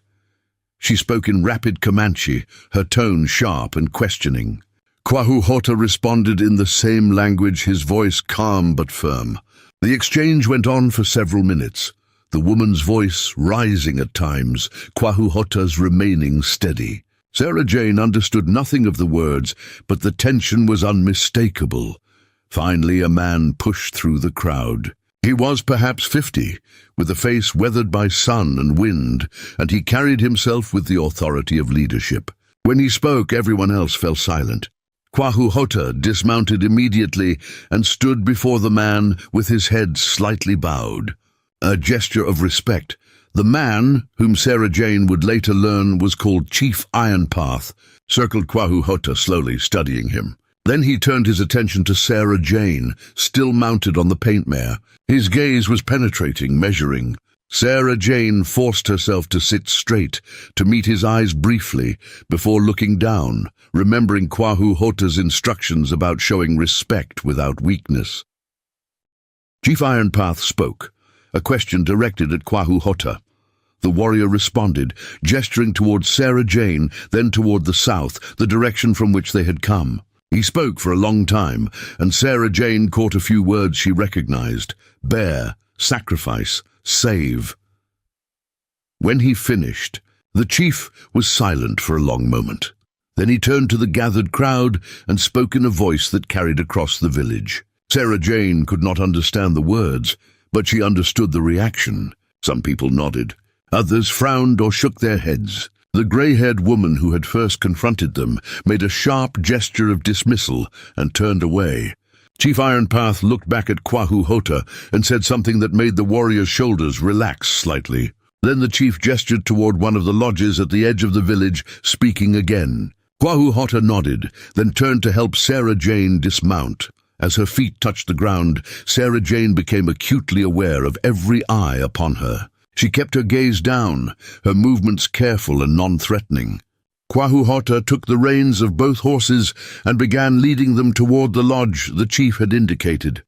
She spoke in rapid Comanche, her tone sharp and questioning. Kwahu Hota responded in the same language, his voice calm but firm. The exchange went on for several minutes, the woman's voice rising at times, Kwahu Hota's remaining steady. Sarah Jane understood nothing of the words, but the tension was unmistakable. Finally, a man pushed through the crowd. He was perhaps 50, with a face weathered by sun and wind, and he carried himself with the authority of leadership. When he spoke, everyone else fell silent. Kwahu Hota dismounted immediately and stood before the man with his head slightly bowed, a gesture of respect. The man, whom Sarah Jane would later learn was called Chief Ironpath, circled Kwahu Hota slowly, studying him. Then he turned his attention to Sarah Jane, still mounted on the paint mare. His gaze was penetrating, measuring. Sarah Jane forced herself to sit straight, to meet his eyes briefly, before looking down, remembering Kwahu Hota's instructions about showing respect without weakness. Chief Ironpath spoke, a question directed at Kwahu Hota. The warrior responded, gesturing towards Sarah Jane, then toward the south, the direction from which they had come. He spoke for a long time, and Sarah Jane caught a few words she recognized: bear, sacrifice, save. When he finished, the chief was silent for a long moment. Then he turned to the gathered crowd and spoke in a voice that carried across the village. Sarah Jane could not understand the words, but she understood the reaction. Some people nodded. Others frowned or shook their heads. The grey-haired woman who had first confronted them made a sharp gesture of dismissal and turned away. Chief Ironpath looked back at Kwahu Hota and said something that made the warrior's shoulders relax slightly. Then the chief gestured toward one of the lodges at the edge of the village, speaking again. Kwahu Hota nodded, then turned to help Sarah Jane dismount. As her feet touched the ground, Sarah Jane became acutely aware of every eye upon her. She kept her gaze down, her movements careful and non-threatening. Kwahu Hota took the reins of both horses and began leading them toward the lodge the chief had indicated.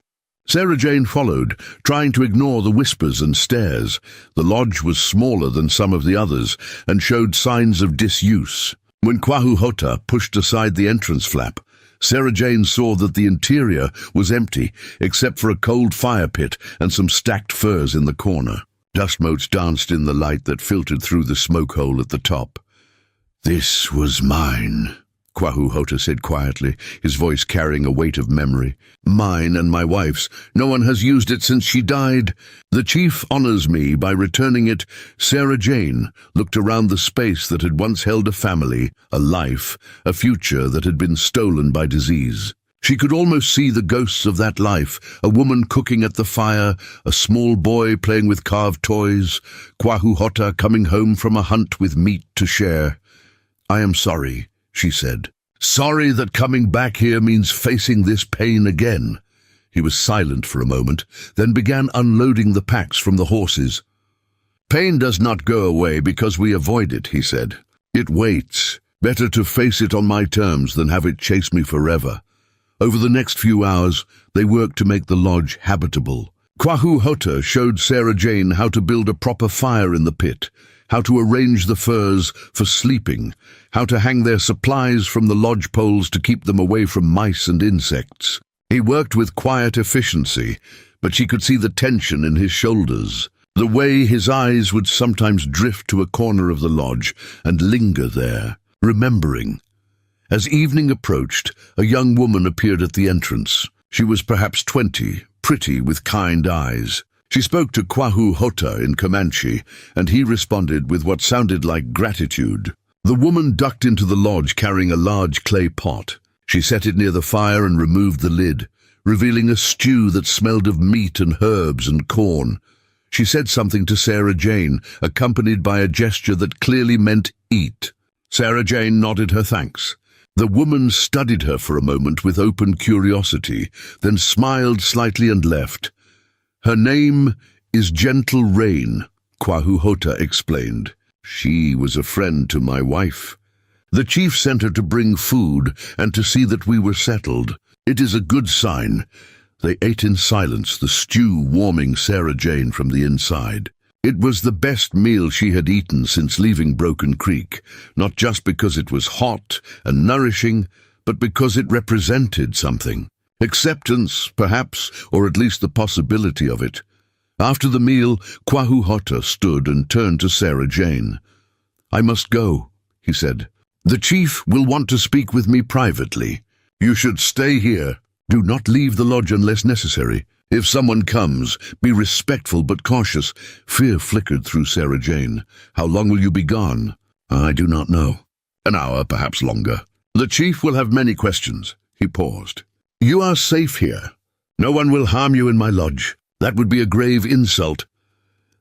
Sarah Jane followed, trying to ignore the whispers and stares. The lodge was smaller than some of the others and showed signs of disuse. When Kwahu Hota pushed aside the entrance flap, Sarah Jane saw that the interior was empty, except for a cold fire pit and some stacked furs in the corner. Dust motes danced in the light that filtered through the smoke hole at the top. "This was mine," Kwahu Hota said quietly, his voice carrying a weight of memory. "Mine and my wife's. No one has used it since she died. The chief honors me by returning it." Sarah Jane looked around the space that had once held a family, a life, a future that had been stolen by disease. She could almost see the ghosts of that life, a woman cooking at the fire, a small boy playing with carved toys, Kwahu Hota coming home from a hunt with meat to share. "I am sorry," she said. "Sorry that coming back here means facing this pain again." He was silent for a moment, then began unloading the packs from the horses. "Pain does not go away because we avoid it," he said. "It waits. Better to face it on my terms than have it chase me forever." Over the next few hours, they worked to make the lodge habitable. Kwahu Hota showed Sarah Jane how to build a proper fire in the pit, how to arrange the furs for sleeping, how to hang their supplies from the lodge poles to keep them away from mice and insects. He worked with quiet efficiency, but she could see the tension in his shoulders, the way his eyes would sometimes drift to a corner of the lodge and linger there, remembering. As evening approached, a young woman appeared at the entrance. She was perhaps 20, pretty with kind eyes. She spoke to Kwahu Hota in Comanche, and he responded with what sounded like gratitude. The woman ducked into the lodge carrying a large clay pot. She set it near the fire and removed the lid, revealing a stew that smelled of meat and herbs and corn. She said something to Sarah Jane, accompanied by a gesture that clearly meant eat. Sarah Jane nodded her thanks. The woman studied her for a moment with open curiosity, then smiled slightly and left. Her name is Gentle Rain, Kwahu Hota explained. She was a friend to my wife. The chief sent her to bring food and to see that we were settled. It is a good sign. They ate in silence, the stew warming Sarah Jane from the inside. It was the best meal she had eaten since leaving Broken Creek, not just because it was hot and nourishing, but because it represented something. Acceptance, perhaps, or at least the possibility of it. After the meal, Kwahu Hota stood and turned to Sarah Jane. "I must go," he said. "The chief will want to speak with me privately. You should stay here. Do not leave the lodge unless necessary. If someone comes, be respectful but cautious." Fear flickered through Sarah Jane. "How long will you be gone?" "I do not know. An hour, perhaps longer. The chief will have many questions." He paused. "You are safe here. No one will harm you in my lodge. That would be a grave insult."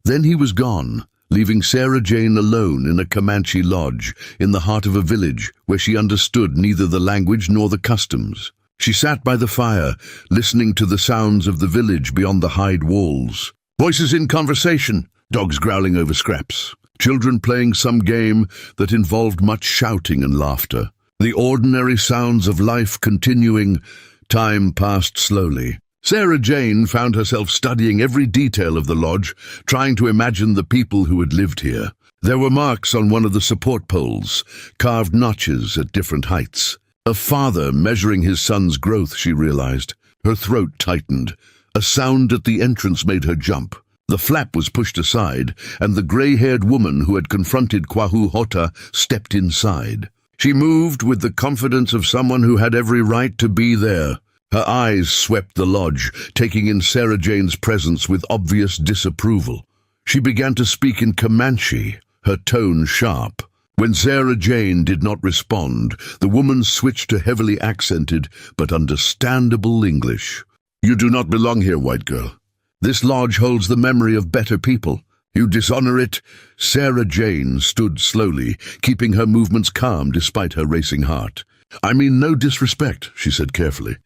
Then he was gone, leaving Sarah Jane alone in a Comanche lodge in the heart of a village where she understood neither the language nor the customs. She sat by the fire, listening to the sounds of the village beyond the hide walls. Voices in conversation, dogs growling over scraps, children playing some game that involved much shouting and laughter. The ordinary sounds of life continuing. Time passed slowly. Sarah Jane found herself studying every detail of the lodge, trying to imagine the people who had lived here. There were marks on one of the support poles, carved notches at different heights. A father measuring his son's growth, she realized. Her throat tightened. A sound at the entrance made her jump. The flap was pushed aside, and the gray-haired woman who had confronted Kwahu Hota stepped inside. She moved with the confidence of someone who had every right to be there. Her eyes swept the lodge, taking in Sarah Jane's presence with obvious disapproval. She began to speak in Comanche, her tone sharp. When Sarah Jane did not respond, the woman switched to heavily accented but understandable English. "You do not belong here, white girl. This lodge holds the memory of better people. You dishonor it." Sarah Jane stood slowly, keeping her movements calm despite her racing heart. "I mean no disrespect," she said carefully.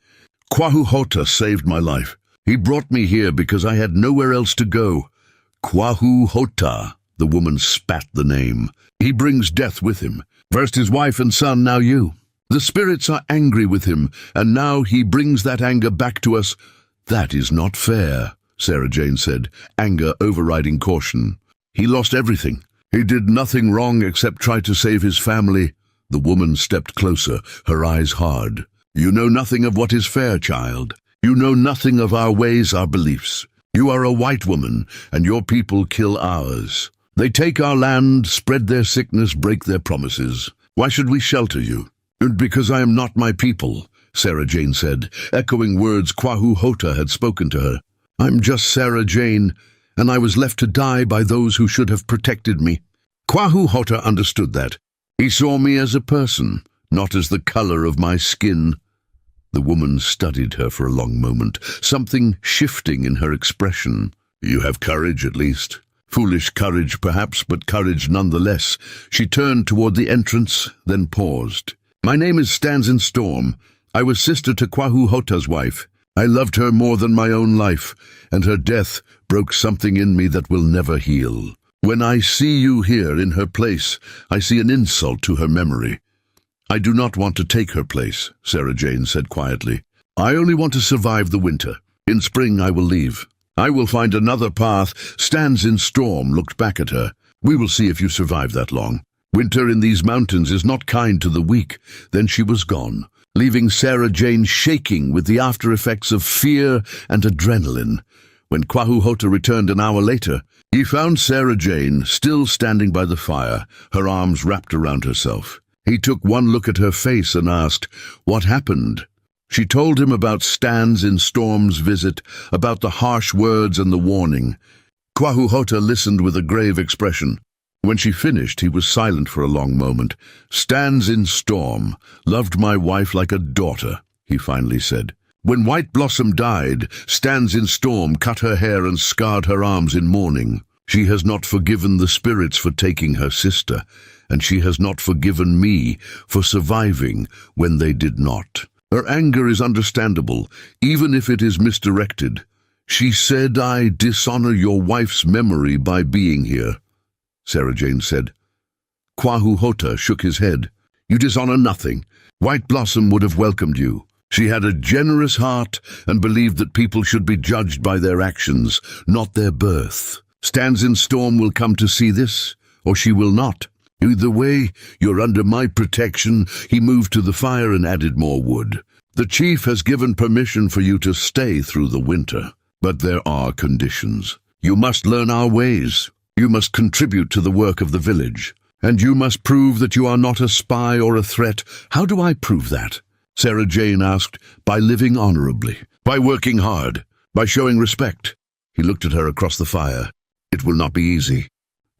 "Kwahu Hota saved my life. He brought me here because I had nowhere else to go." "Kwahu Hota," the woman spat the name. "He brings death with him. First his wife and son, now you. The spirits are angry with him, and now he brings that anger back to us." "That is not fair," Sarah Jane said, anger overriding caution. "He lost everything. He did nothing wrong except try to save his family." The woman stepped closer, her eyes hard. "You know nothing of what is fair, child. You know nothing of our ways, our beliefs. You are a white woman, and your people kill ours. They take our land, spread their sickness, break their promises. Why should we shelter you?" "Because I am not my people," Sarah Jane said, echoing words Kwahu Hota had spoken to her. "I'm just Sarah Jane, and I was left to die by those who should have protected me." Kwahu Hota understood that. He saw me as a person, not as the color of my skin. The woman studied her for a long moment, something shifting in her expression. "You have courage, at least. Foolish courage, perhaps, but courage nonetheless." She turned toward the entrance, then paused. "My name is Stands in Storm. I was sister to Kwahu Hota's wife. I loved her more than my own life, and her death broke something in me that will never heal. When I see you here in her place, I see an insult to her memory." "I do not want to take her place," Sarah Jane said quietly. "I only want to survive the winter. In spring I will leave. I will find another path. Stands in storm looked back at her. We will see if you survive that long. Winter in these mountains is not kind to the weak. Then she was gone, leaving Sarah Jane shaking with the after effects of fear and adrenaline. When Kwahu returned an hour later, he found Sarah Jane still standing by the fire, her arms wrapped around herself. He took one look at her face and asked, "What happened?" She told him about Stands in Storm's visit, about the harsh words and the warning. Kwahu listened with a grave expression. When she finished, he was silent for a long moment. "Stands in Storm loved my wife like a daughter," he finally said. "When White Blossom died, Stands in Storm cut her hair and scarred her arms in mourning. She has not forgiven the spirits for taking her sister, and she has not forgiven me for surviving when they did not. Her anger is understandable, even if it is misdirected. She said I dishonor your wife's memory by being here," Sarah Jane said. Kwahu shook his head. "You dishonor nothing. White Blossom would have welcomed you. She had a generous heart and believed that people should be judged by their actions, not their birth. Stands in Storm will come to see this, or she will not. Either way, you're under my protection." He moved to the fire and added more wood. "The chief has given permission for you to stay through the winter, but there are conditions. You must learn our ways. You must contribute to the work of the village. And you must prove that you are not a spy or a threat." "How do I prove that?" Sarah Jane asked. "By living honorably, by working hard, by showing respect." He looked at her across the fire. "It will not be easy.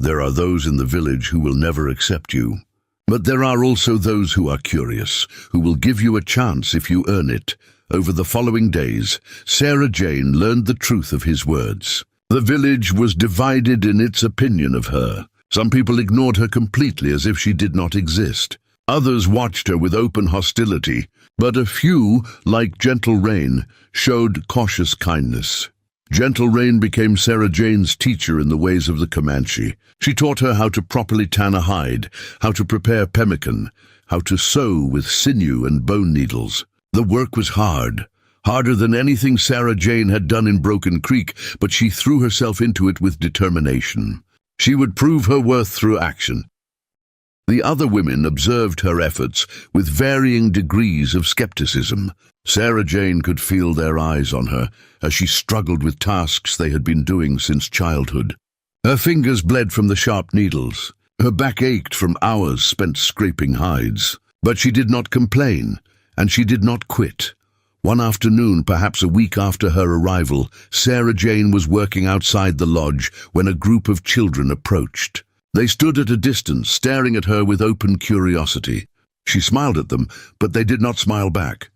There are those in the village who will never accept you. But there are also those who are curious, who will give you a chance if you earn it." Over the following days, Sarah Jane learned the truth of his words. The village was divided in its opinion of her. Some people ignored her completely as if she did not exist. Others watched her with open hostility, but a few, like Gentle Rain, showed cautious kindness. Gentle Rain became Sarah Jane's teacher in the ways of the Comanche. She taught her how to properly tan a hide, how to prepare pemmican, how to sew with sinew and bone needles. The work was hard, harder than anything Sarah Jane had done in Broken Creek, but she threw herself into it with determination. She would prove her worth through action. The other women observed her efforts with varying degrees of skepticism. Sarah Jane could feel their eyes on her as she struggled with tasks they had been doing since childhood. Her fingers bled from the sharp needles. Her back ached from hours spent scraping hides. But she did not complain, and she did not quit. One afternoon, perhaps a week after her arrival, Sarah Jane was working outside the lodge when a group of children approached. They stood at a distance, staring at her with open curiosity. She smiled at them, but they did not smile back.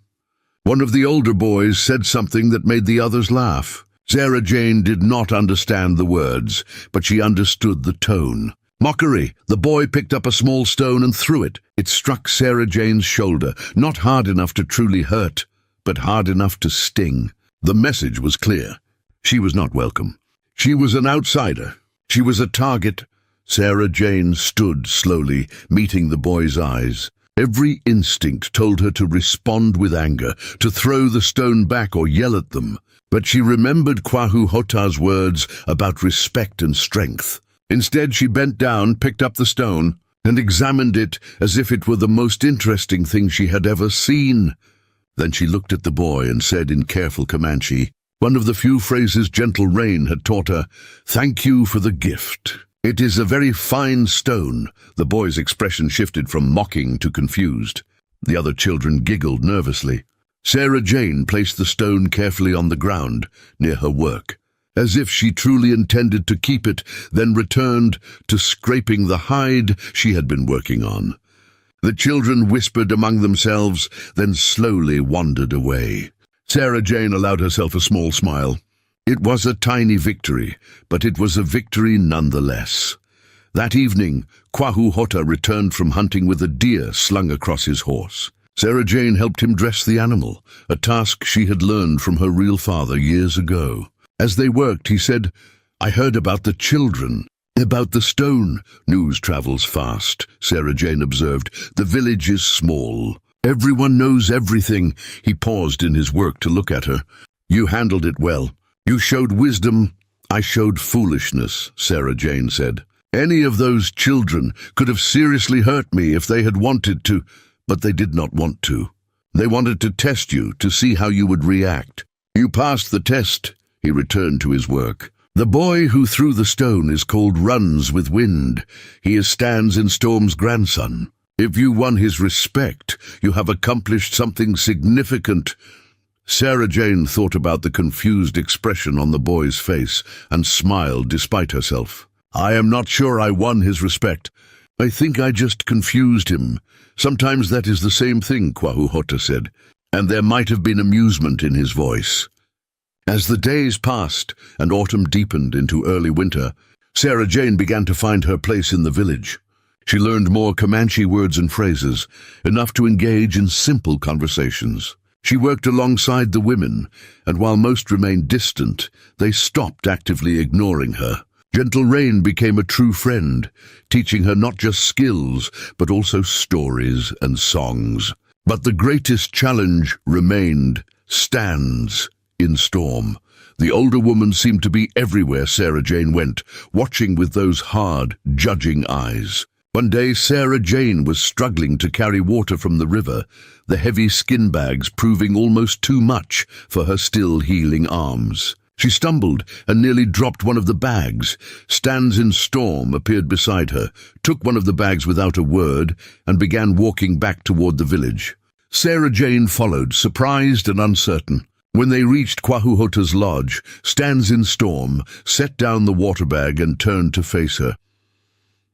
One of the older boys said something that made the others laugh. Sarah Jane did not understand the words, but she understood the tone. Mockery. The boy picked up a small stone and threw it. It struck Sarah Jane's shoulder, not hard enough to truly hurt, but hard enough to sting. The message was clear. She was not welcome. She was an outsider. She was a target. Sarah Jane stood slowly, meeting the boy's eyes. Every instinct told her to respond with anger, to throw the stone back or yell at them. But she remembered Kwahu's words about respect and strength. Instead, she bent down, picked up the stone, and examined it as if it were the most interesting thing she had ever seen. Then she looked at the boy and said in careful Comanche, one of the few phrases Gentle Rain had taught her, "Thank you for the gift. It is a very fine stone." The boy's expression shifted from mocking to confused. The other children giggled nervously. Sarah Jane placed the stone carefully on the ground, near her work, as if she truly intended to keep it, then returned to scraping the hide she had been working on. The children whispered among themselves, then slowly wandered away. Sarah Jane allowed herself a small smile. It was a tiny victory, but it was a victory nonetheless. That evening, Kwahu returned from hunting with a deer slung across his horse. Sarah Jane helped him dress the animal, a task she had learned from her real father years ago. As they worked, he said, "I heard about the children, about the stone." "News travels fast," Sarah Jane observed. "The village is small. Everyone knows everything." He paused in his work to look at her. "You handled it well. You showed wisdom, I showed foolishness, Sarah Jane said. Any of those children could have seriously hurt me if they had wanted to, but they did not want to. They wanted to test you, to see how you would react. You passed the test. He returned to his work. The boy who threw the stone is called Runs with Wind. He is Stands in Storm's grandson. If you won his respect, you have accomplished something significant. Sarah Jane thought about the confused expression on the boy's face and smiled despite herself. I am not sure I won his respect. I think I just confused him. Sometimes that is the same thing, Kwahuhota said, and there might have been amusement in his voice. As the days passed and autumn deepened into early winter, Sarah Jane began to find her place in the village. She learned more Comanche words and phrases, enough to engage in simple conversations. She worked alongside the women, and while most remained distant, they stopped actively ignoring her. Gentle Rain became a true friend, teaching her not just skills, but also stories and songs. But the greatest challenge remained: Stands in Storm. The older woman seemed to be everywhere Sarah Jane went, watching with those hard, judging eyes. One day Sarah Jane was struggling to carry water from the river, the heavy skin bags proving almost too much for her still healing arms. She stumbled and nearly dropped one of the bags. Stands in Storm appeared beside her, took one of the bags without a word, and began walking back toward the village. Sarah Jane followed, surprised and uncertain. When they reached Kwahuhota's lodge, Stands in Storm set down the water bag and turned to face her.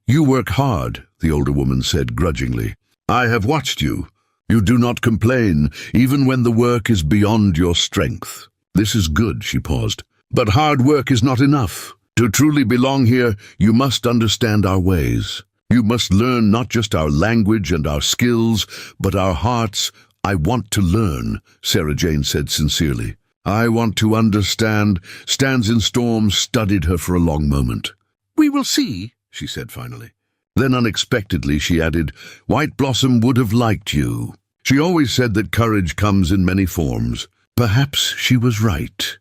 You work hard, the older woman said grudgingly. I have watched you. You do not complain, even when the work is beyond your strength. This is good, she paused. But hard work is not enough. To truly belong here, you must understand our ways. You must learn not just our language and our skills, but our hearts. I want to learn, Sarah Jane said sincerely. I want to understand. Stands in Storm studied her for a long moment. We will see, she said finally. Then unexpectedly she added, White Blossom would have liked you. She always said that courage comes in many forms. Perhaps she was right.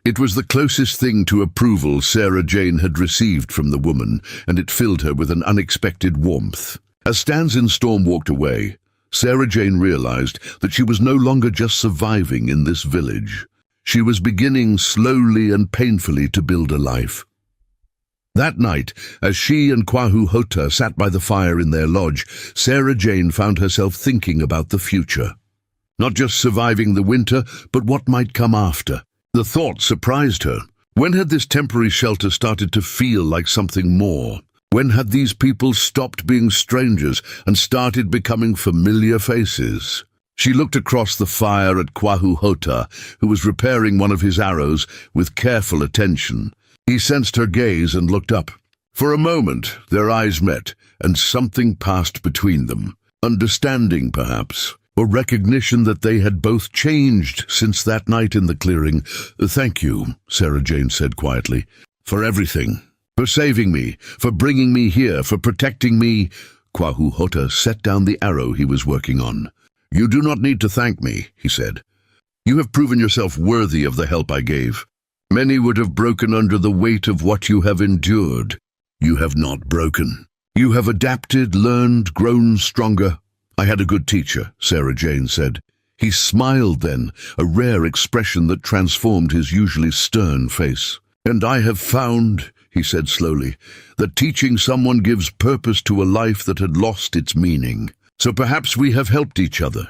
It was the closest thing to approval Sarah Jane had received from the woman, and it filled her with an unexpected warmth. As Stands in Storm walked away, Sarah Jane realized that she was no longer just surviving in this village. She was beginning slowly and painfully to build a life. That night, as she and Kwahuhota sat by the fire in their lodge, Sarah Jane found herself thinking about the future. Not just surviving the winter, but what might come after. The thought surprised her. When had this temporary shelter started to feel like something more? When had these people stopped being strangers and started becoming familiar faces? She looked across the fire at Kwahuhota, who was repairing one of his arrows with careful attention. He sensed her gaze and looked up. For a moment, their eyes met, and something passed between them. Understanding, perhaps, or recognition that they had both changed since that night in the clearing. Thank you, Sarah Jane said quietly, for everything. For saving me, for bringing me here, for protecting me. Kwahuhota set down the arrow he was working on. You do not need to thank me, he said. You have proven yourself worthy of the help I gave. Many would have broken under the weight of what you have endured. You have not broken. You have adapted, learned, grown stronger. I had a good teacher, Sarah Jane said. He smiled then, a rare expression that transformed his usually stern face. And I have found, he said slowly, that teaching someone gives purpose to a life that had lost its meaning. So perhaps we have helped each other.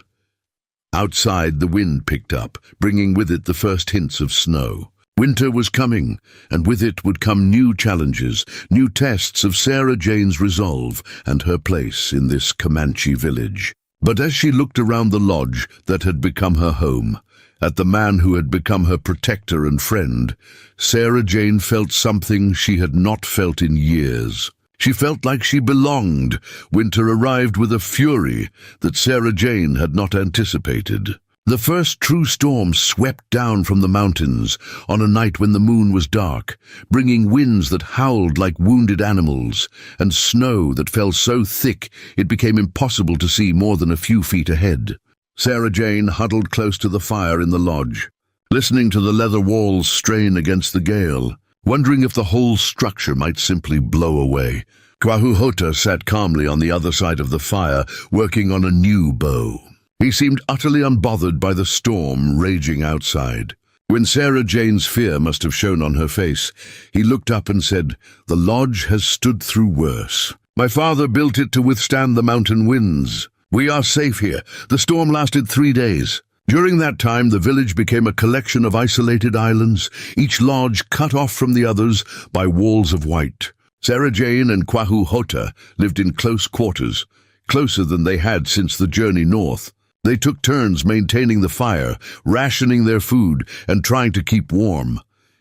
Outside, the wind picked up, bringing with it the first hints of snow. Winter was coming, and with it would come new challenges, new tests of Sarah Jane's resolve and her place in this Comanche village. But as she looked around the lodge that had become her home, at the man who had become her protector and friend, Sarah Jane felt something she had not felt in years. She felt like she belonged. Winter arrived with a fury that Sarah Jane had not anticipated. The first true storm swept down from the mountains on a night when the moon was dark, bringing winds that howled like wounded animals, and snow that fell so thick it became impossible to see more than a few feet ahead. Sarah Jane huddled close to the fire in the lodge. listening to the leather walls strain against the gale, wondering if the whole structure might simply blow away. Kwahu sat calmly on the other side of the fire, working on a new bow. He seemed utterly unbothered by the storm raging outside. When Sarah Jane's fear must have shown on her face, he looked up and said, "The lodge has stood through worse. My father built it to withstand the mountain winds. We are safe here. The storm lasted 3 days. During that time, the village became a collection of isolated islands, each lodge cut off from the others by walls of white. Sarah Jane and Kwahu lived in close quarters, closer than they had since the journey north. They took turns maintaining the fire, rationing their food, and trying to keep warm.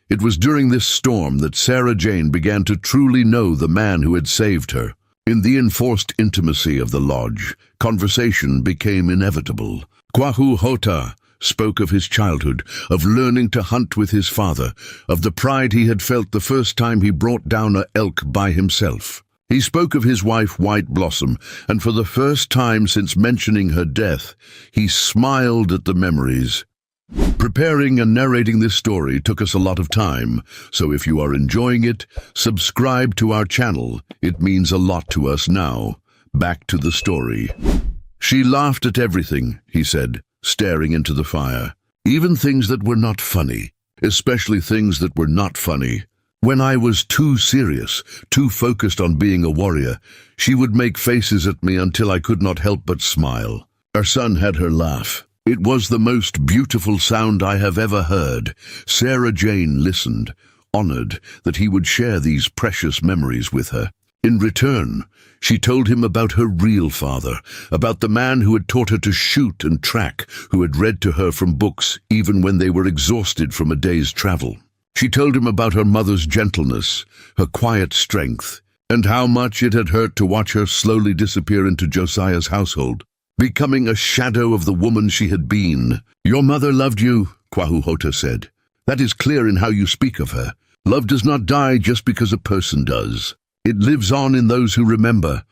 It was during this storm that Sarah Jane began to truly know the man who had saved her. In the enforced intimacy of the lodge, conversation became inevitable. Kwahu spoke of his childhood, of learning to hunt with his father, of the pride he had felt the first time he brought down an elk by himself. He spoke of his wife White Blossom, and for the first time since mentioning her death, he smiled at the memories. Preparing and narrating this story took us a lot of time, so if you are enjoying it, subscribe to our channel. It means a lot to us now. Back to the story. She laughed at everything, he said, staring into the fire. Even things that were not funny, especially things that were not funny. When I was too serious, too focused on being a warrior, she would make faces at me until I could not help but smile. Our son had her laugh. It was the most beautiful sound I have ever heard. Sarah Jane listened, honored that he would share these precious memories with her. In return, she told him about her real father, about the man who had taught her to shoot and track, who had read to her from books even when they were exhausted from a day's travel. She told him about her mother's gentleness, her quiet strength, and how much it had hurt to watch her slowly disappear into Josiah's household, becoming a shadow of the woman she had been. "Your mother loved you," Kwahu said. "That is clear in how you speak of her. Love does not die just because a person does. It lives on in those who remember."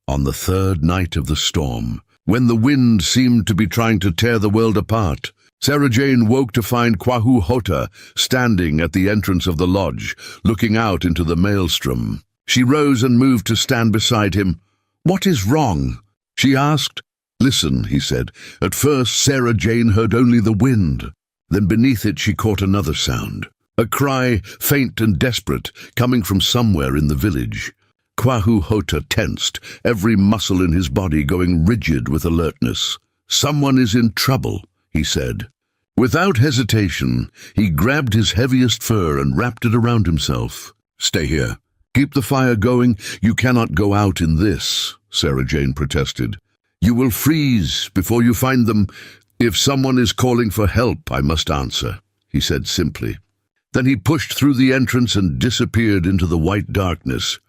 On the third night of the storm, when the wind seemed to be trying to tear the world apart, Sarah Jane woke to find Kwahu standing at the entrance of the lodge, looking out into the maelstrom. She rose and moved to stand beside him. "What is wrong?" she asked. "Listen," he said. At first, Sarah Jane heard only the wind. Then beneath it she caught another sound. A cry, faint and desperate, coming from somewhere in the village. Kwahu tensed, every muscle in his body going rigid with alertness. "Someone is in trouble," he said. Without hesitation, he grabbed his heaviest fur and wrapped it around himself. "Stay here. Keep the fire going. You cannot go out in this," Sarah Jane protested. "You will freeze before you find them. If someone is calling for help, I must answer," he said simply. Then he pushed through the entrance and disappeared into the white darkness.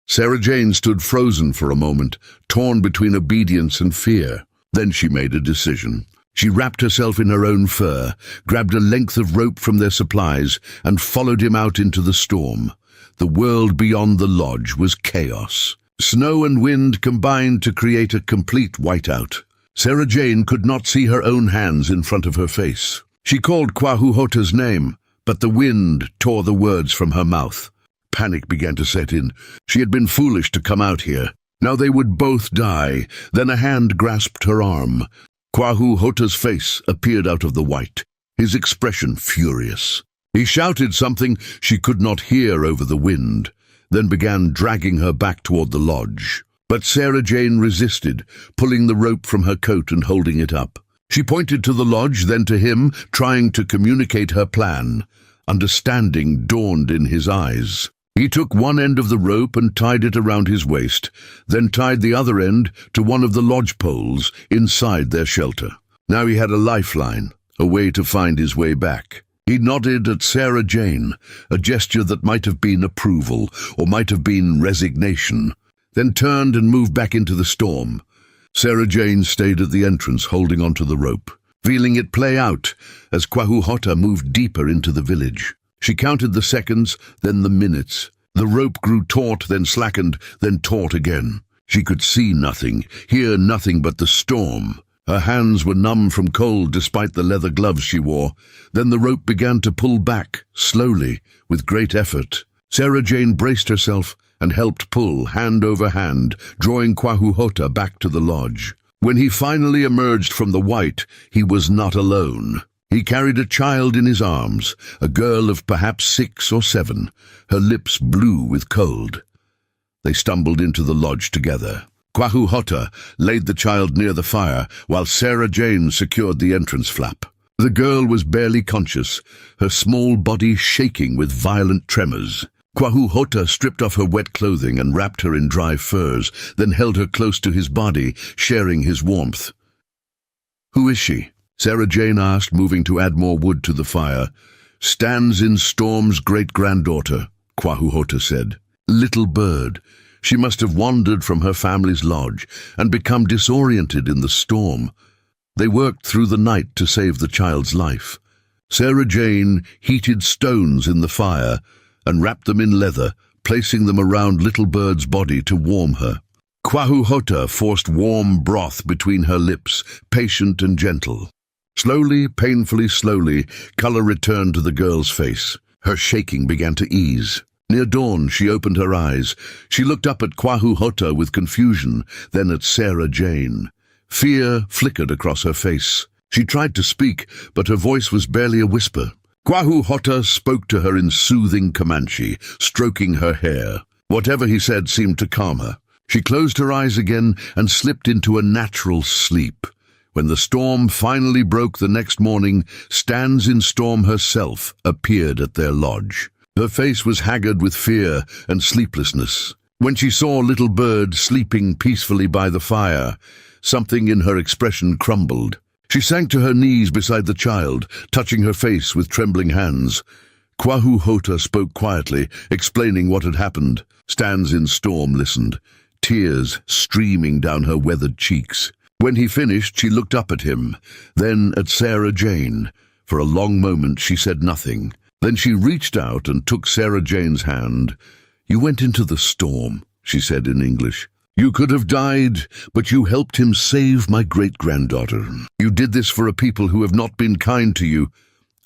Sarah Jane stood frozen for a moment, torn between obedience and fear. Then she made a decision. She wrapped herself in her own fur, grabbed a length of rope from their supplies, and followed him out into the storm. The world beyond the lodge was chaos. Snow and wind combined to create a complete whiteout. Sarah Jane could not see her own hands in front of her face. She called Kwahu name, but the wind tore the words from her mouth. Panic began to set in. She had been foolish to come out here. Now they would both die. Then a hand grasped her arm. Kwahu face appeared out of the white, his expression furious. He shouted something she could not hear over the wind, then began dragging her back toward the lodge. But Sarah Jane resisted, pulling the rope from her coat and holding it up. She pointed to the lodge, then to him, trying to communicate her plan. Understanding dawned in his eyes. He took one end of the rope and tied it around his waist, then tied the other end to one of the lodge poles inside their shelter. Now he had a lifeline, a way to find his way back. He nodded at Sarah Jane, a gesture that might have been approval or might have been resignation, then turned and moved back into the storm. Sarah Jane stayed at the entrance holding onto the rope, feeling it play out as Kwahu moved deeper into the village. She counted the seconds, then the minutes. The rope grew taut, then slackened, then taut again. She could see nothing, hear nothing but the storm. Her hands were numb from cold despite the leather gloves she wore. Then the rope began to pull back, slowly, with great effort. Sarah Jane braced herself and helped pull, hand over hand, drawing Kwahu back to the lodge. When he finally emerged from the white, he was not alone. He carried a child in his arms, a girl of perhaps 6 or 7, her lips blue with cold. They stumbled into the lodge together. Kwahu laid the child near the fire, while Sarah Jane secured the entrance flap. The girl was barely conscious, her small body shaking with violent tremors. Kwahu stripped off her wet clothing and wrapped her in dry furs, then held her close to his body, sharing his warmth. "Who is she?" Sarah Jane asked, moving to add more wood to the fire. "Stands in Storm's great-granddaughter," Kwahu said. "Little bird. She must have wandered from her family's lodge and become disoriented in the storm. They worked through the night to save the child's life." Sarah Jane heated stones in the fire and wrapped them in leather, placing them around Little Bird's body to warm her. Kwahu forced warm broth between her lips, patient and gentle. Slowly, painfully slowly, color returned to the girl's face. Her shaking began to ease. Near dawn, she opened her eyes. She looked up at Kwahu with confusion, then at Sarah Jane. Fear flickered across her face. She tried to speak, but her voice was barely a whisper. Kwahu spoke to her in soothing Comanche, stroking her hair. Whatever he said seemed to calm her. She closed her eyes again and slipped into a natural sleep. When the storm finally broke the next morning, Stands in Storm herself appeared at their lodge. Her face was haggard with fear and sleeplessness. When she saw Little Bird sleeping peacefully by the fire, something in her expression crumbled. She sank to her knees beside the child, touching her face with trembling hands. Kwahu spoke quietly, explaining what had happened. Stands in Storm listened, tears streaming down her weathered cheeks. When he finished, she looked up at him, then at Sarah Jane. For a long moment she said nothing. Then she reached out and took Sarah Jane's hand. "You went into the storm," she said in English. "You could have died, but you helped him save my great-granddaughter. You did this for a people who have not been kind to you."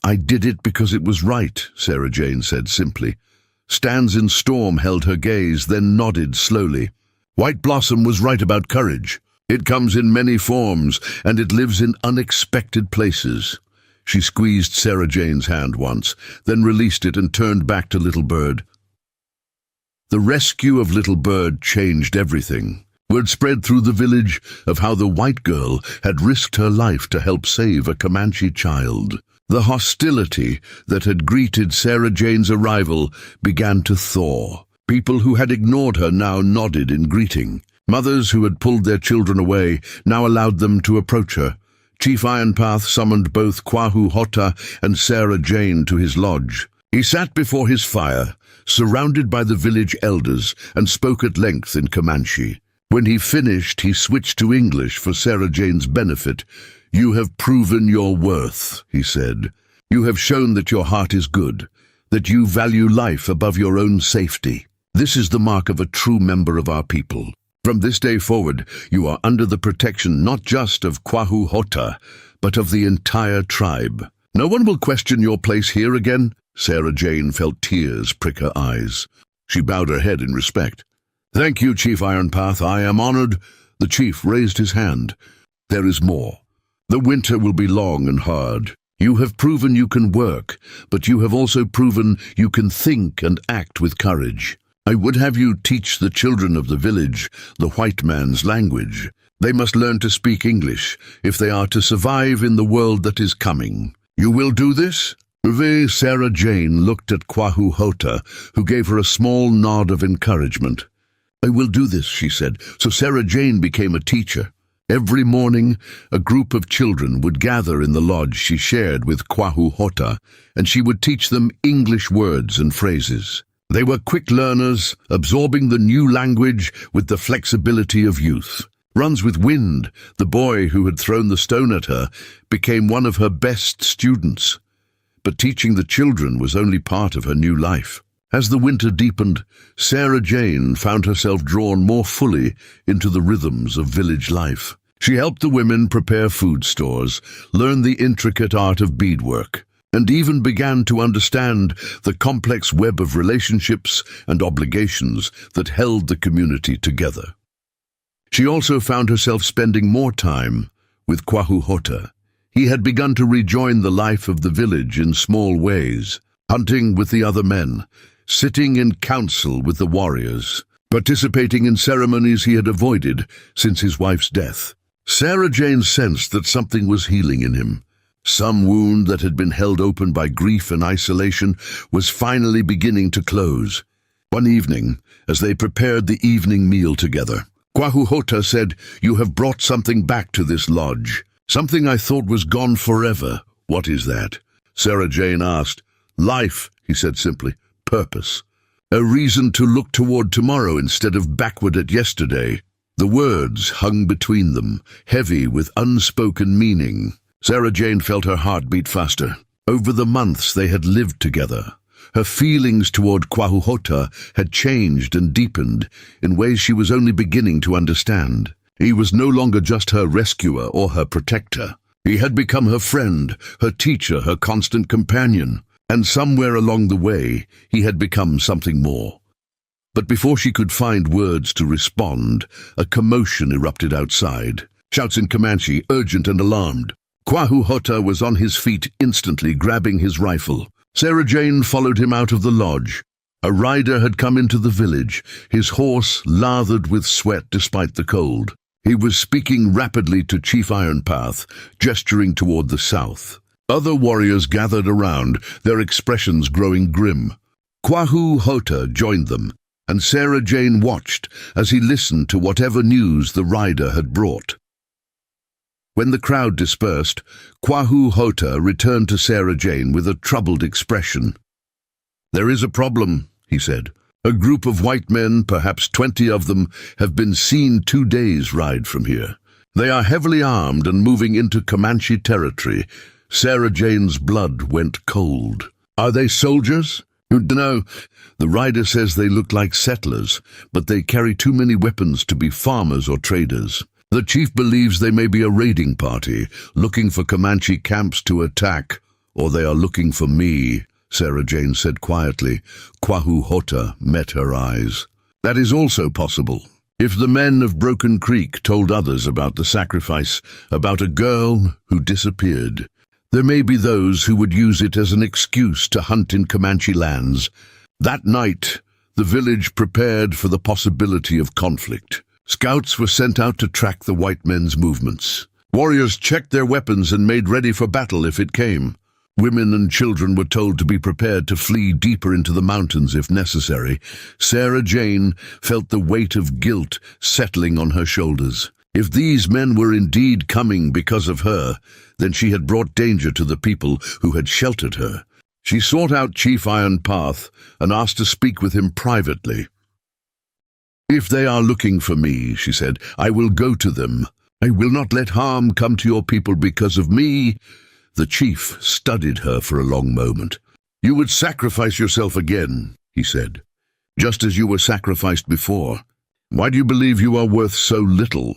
"I did it because it was right," Sarah Jane said simply. Stands in Storm held her gaze, then nodded slowly. "White Blossom was right about courage. It comes in many forms, and it lives in unexpected places." She squeezed Sarah Jane's hand once, then released it and turned back to Little Bird. The rescue of Little Bird changed everything. Word spread through the village of how the white girl had risked her life to help save a Comanche child. The hostility that had greeted Sarah Jane's arrival began to thaw. People who had ignored her now nodded in greeting. Mothers who had pulled their children away now allowed them to approach her. Chief Ironpath summoned both Kwahu and Sarah Jane to his lodge. He sat before his fire, surrounded by the village elders, and spoke at length in Comanche. When he finished, he switched to English for Sarah Jane's benefit. "You have proven your worth," he said. "You have shown that your heart is good, that you value life above your own safety. This is the mark of a true member of our people. From this day forward, you are under the protection not just of Kwahu but of the entire tribe. No one will question your place here again." Sarah Jane felt tears prick her eyes. She bowed her head in respect. "Thank you, Chief Ironpath. I am honored." The chief raised his hand. "There is more. The winter will be long and hard. You have proven you can work, but you have also proven you can think and act with courage. I would have you teach the children of the village the white man's language. They must learn to speak English if they are to survive in the world that is coming. You will do this?" Sarah Jane looked at Kwahu who gave her a small nod of encouragement. "I will do this," she said. So Sarah Jane became a teacher. Every morning, a group of children would gather in the lodge she shared with Kwahu and she would teach them English words and phrases. They were quick learners, absorbing the new language with the flexibility of youth. Runs with Wind, the boy who had thrown the stone at her, became one of her best students. But teaching the children was only part of her new life. As the winter deepened, Sarah Jane found herself drawn more fully into the rhythms of village life. She helped the women prepare food stores, learn the intricate art of beadwork, and even began to understand the complex web of relationships and obligations that held the community together. She also found herself spending more time with Kwahu. He had begun to rejoin the life of the village in small ways, hunting with the other men, sitting in council with the warriors, participating in ceremonies he had avoided since his wife's death. Sarah Jane sensed that something was healing in him. Some wound that had been held open by grief and isolation was finally beginning to close. One evening, as they prepared the evening meal together, Kwahu said, "You have brought something back to this lodge. Something I thought was gone forever. What is that?" Sarah Jane asked. "Life," he said simply. "Purpose. A reason to look toward tomorrow instead of backward at yesterday." The words hung between them, heavy with unspoken meaning. Sarah Jane felt her heart beat faster. Over the months they had lived together, her feelings toward Kwahu had changed and deepened in ways she was only beginning to understand. He was no longer just her rescuer or her protector. He had become her friend, her teacher, her constant companion, and somewhere along the way he had become something more. But before she could find words to respond, a commotion erupted outside. Shouts in Comanche, urgent and alarmed. Kwahu was on his feet instantly, grabbing his rifle. Sarah Jane followed him out of the lodge. A rider had come into the village, his horse lathered with sweat despite the cold. He was speaking rapidly to Chief Ironpath, gesturing toward the south. Other warriors gathered around, their expressions growing grim. Kwahu joined them, and Sarah Jane watched as he listened to whatever news the rider had brought. When the crowd dispersed, Kwahu returned to Sarah Jane with a troubled expression. "There is a problem," he said. "A group of white men, perhaps 20 of them, have been seen 2 days' ride from here. They are heavily armed and moving into Comanche territory." Sarah Jane's blood went cold. "Are they soldiers?" "No. The rider says they look like settlers, but they carry too many weapons to be farmers or traders. The chief believes they may be a raiding party, looking for Comanche camps to attack, or they are looking for me," Sarah Jane said quietly. Kwahu met her eyes. "That is also possible. If the men of Broken Creek told others about the sacrifice, about a girl who disappeared, there may be those who would use it as an excuse to hunt in Comanche lands." That night, the village prepared for the possibility of conflict. Scouts were sent out to track the white men's movements. Warriors checked their weapons and made ready for battle if it came. Women and children were told to be prepared to flee deeper into the mountains if necessary. Sarah Jane felt the weight of guilt settling on her shoulders. If these men were indeed coming because of her, then she had brought danger to the people who had sheltered her. She sought out Chief Ironpath and asked to speak with him privately. "If they are looking for me," she said, "I will go to them. I will not let harm come to your people because of me." The chief studied her for a long moment. "You would sacrifice yourself again," he said, "just as you were sacrificed before. Why do you believe you are worth so little?"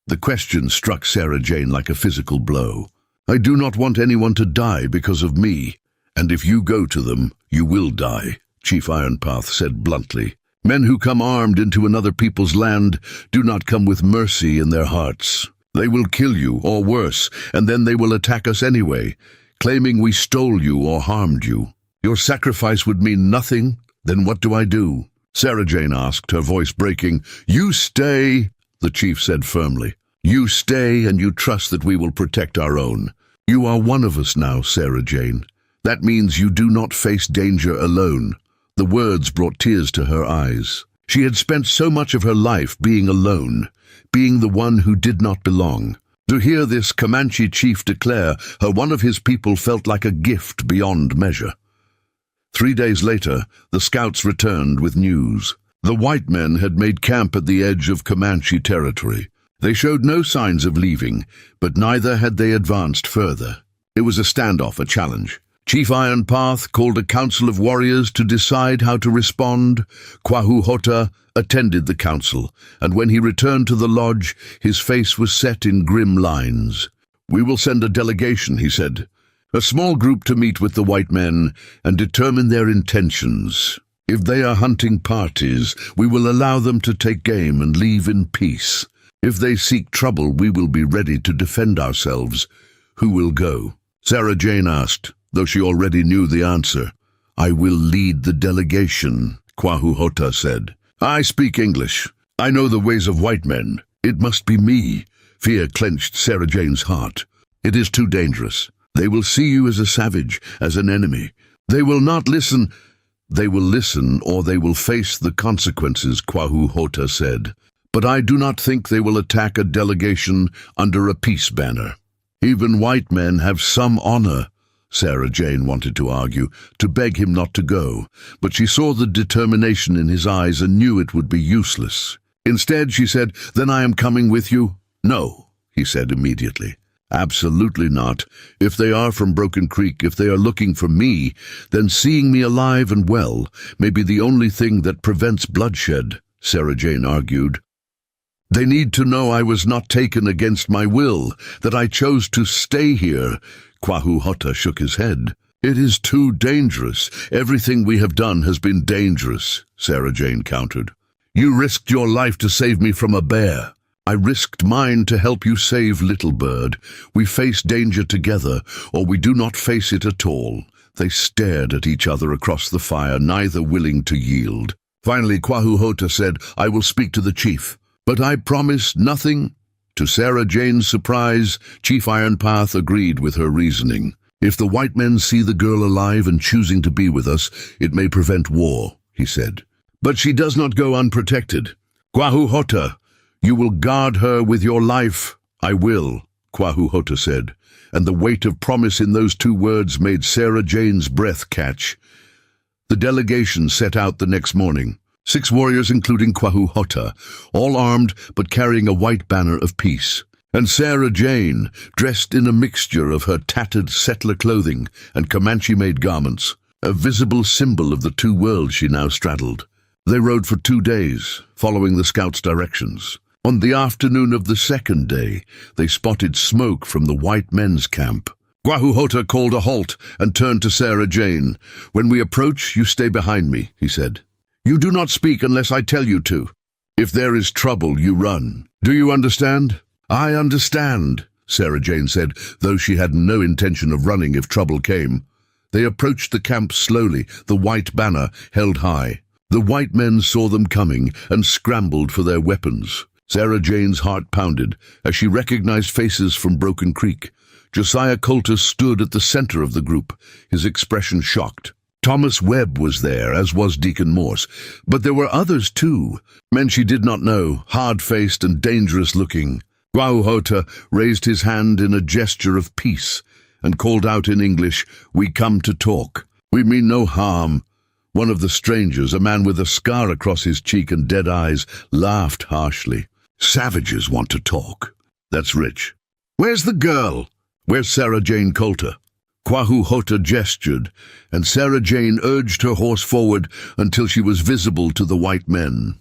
The question struck Sarah Jane like a physical blow. "I do not want anyone to die because of me, and if you go to them, you will die," Chief Ironpath said bluntly. "Men who come armed into another people's land do not come with mercy in their hearts. They will kill you, or worse, and then they will attack us anyway, claiming we stole you or harmed you. Your sacrifice would mean nothing. Then what do I do?" Sarah Jane asked, her voice breaking. "You stay," the chief said firmly. "You stay and you trust that we will protect our own. You are one of us now, Sarah Jane. That means you do not face danger alone." The words brought tears to her eyes. She had spent so much of her life being alone, being the one who did not belong. To hear this Comanche chief declare her one of his people felt like a gift beyond measure. 3 days later, the scouts returned with news. The white men had made camp at the edge of Comanche territory. They showed no signs of leaving, but neither had they advanced further. It was a standoff, a challenge. Chief Ironpath called a council of warriors to decide how to respond. Kwahu attended the council, and when he returned to the lodge, his face was set in grim lines. "We will send a delegation," he said. "A small group to meet with the white men and determine their intentions. If they are hunting parties, we will allow them to take game and leave in peace. If they seek trouble, we will be ready to defend ourselves. Who will go?" Sarah Jane asked, though she already knew the answer. "I will lead the delegation," Kwahu said. "I speak English. I know the ways of white men. It must be me." Fear clenched Sarah Jane's heart. "It is too dangerous. They will see you as a savage, as an enemy. They will not listen. They will listen, or they will face the consequences," Kwahu said. "But I do not think they will attack a delegation under a peace banner. Even white men have some honor." Sarah Jane wanted to argue, to beg him not to go, but she saw the determination in his eyes and knew it would be useless. Instead, she said, "Then I am coming with you?" "No," he said immediately. "Absolutely not. If they are from Broken Creek, if they are looking for me, then seeing me alive and well may be the only thing that prevents bloodshed," Sarah Jane argued. "They need to know I was not taken against my will, that I chose to stay here." Kwahu shook his head. "It is too dangerous. Everything we have done has been dangerous," Sarah Jane countered. "You risked your life to save me from a bear. I risked mine to help you save Little Bird. We face danger together, or we do not face it at all." They stared at each other across the fire, neither willing to yield. Finally, Kwahu said, "I will speak to the chief, but I promise nothing." To Sarah Jane's surprise, Chief Ironpath agreed with her reasoning. "If the white men see the girl alive and choosing to be with us, it may prevent war," he said. "But she does not go unprotected. Kwahu, you will guard her with your life." "I will," Kwahu said, and the weight of promise in those two words made Sarah Jane's breath catch. The delegation set out the next morning. 6 warriors, including Kwahu, all armed but carrying a white banner of peace. And Sarah Jane, dressed in a mixture of her tattered settler clothing and Comanche-made garments, a visible symbol of the two worlds she now straddled. They rode for 2 days, following the scouts' directions. On the afternoon of the second day, they spotted smoke from the white men's camp. Kwahu called a halt and turned to Sarah Jane. "When we approach, you stay behind me," he said. "You do not speak unless I tell you to. If there is trouble, you run. Do you understand?" "I understand," Sarah Jane said, though she had no intention of running if trouble came. They approached the camp slowly, the white banner held high. The white men saw them coming and scrambled for their weapons. Sarah Jane's heart pounded as she recognized faces from Broken Creek. Josiah Coulter stood at the center of the group, his expression shocked. Thomas Webb was there, as was Deacon Morse, but there were others too, men she did not know, hard-faced and dangerous-looking. Kwahu raised his hand in a gesture of peace and called out in English, "We come to talk. We mean no harm." One of the strangers, a man with a scar across his cheek and dead eyes, laughed harshly. "Savages want to talk. That's rich. Where's the girl? Where's Sarah Jane Coulter?" Kwahu gestured, and Sarah Jane urged her horse forward until she was visible to the white men.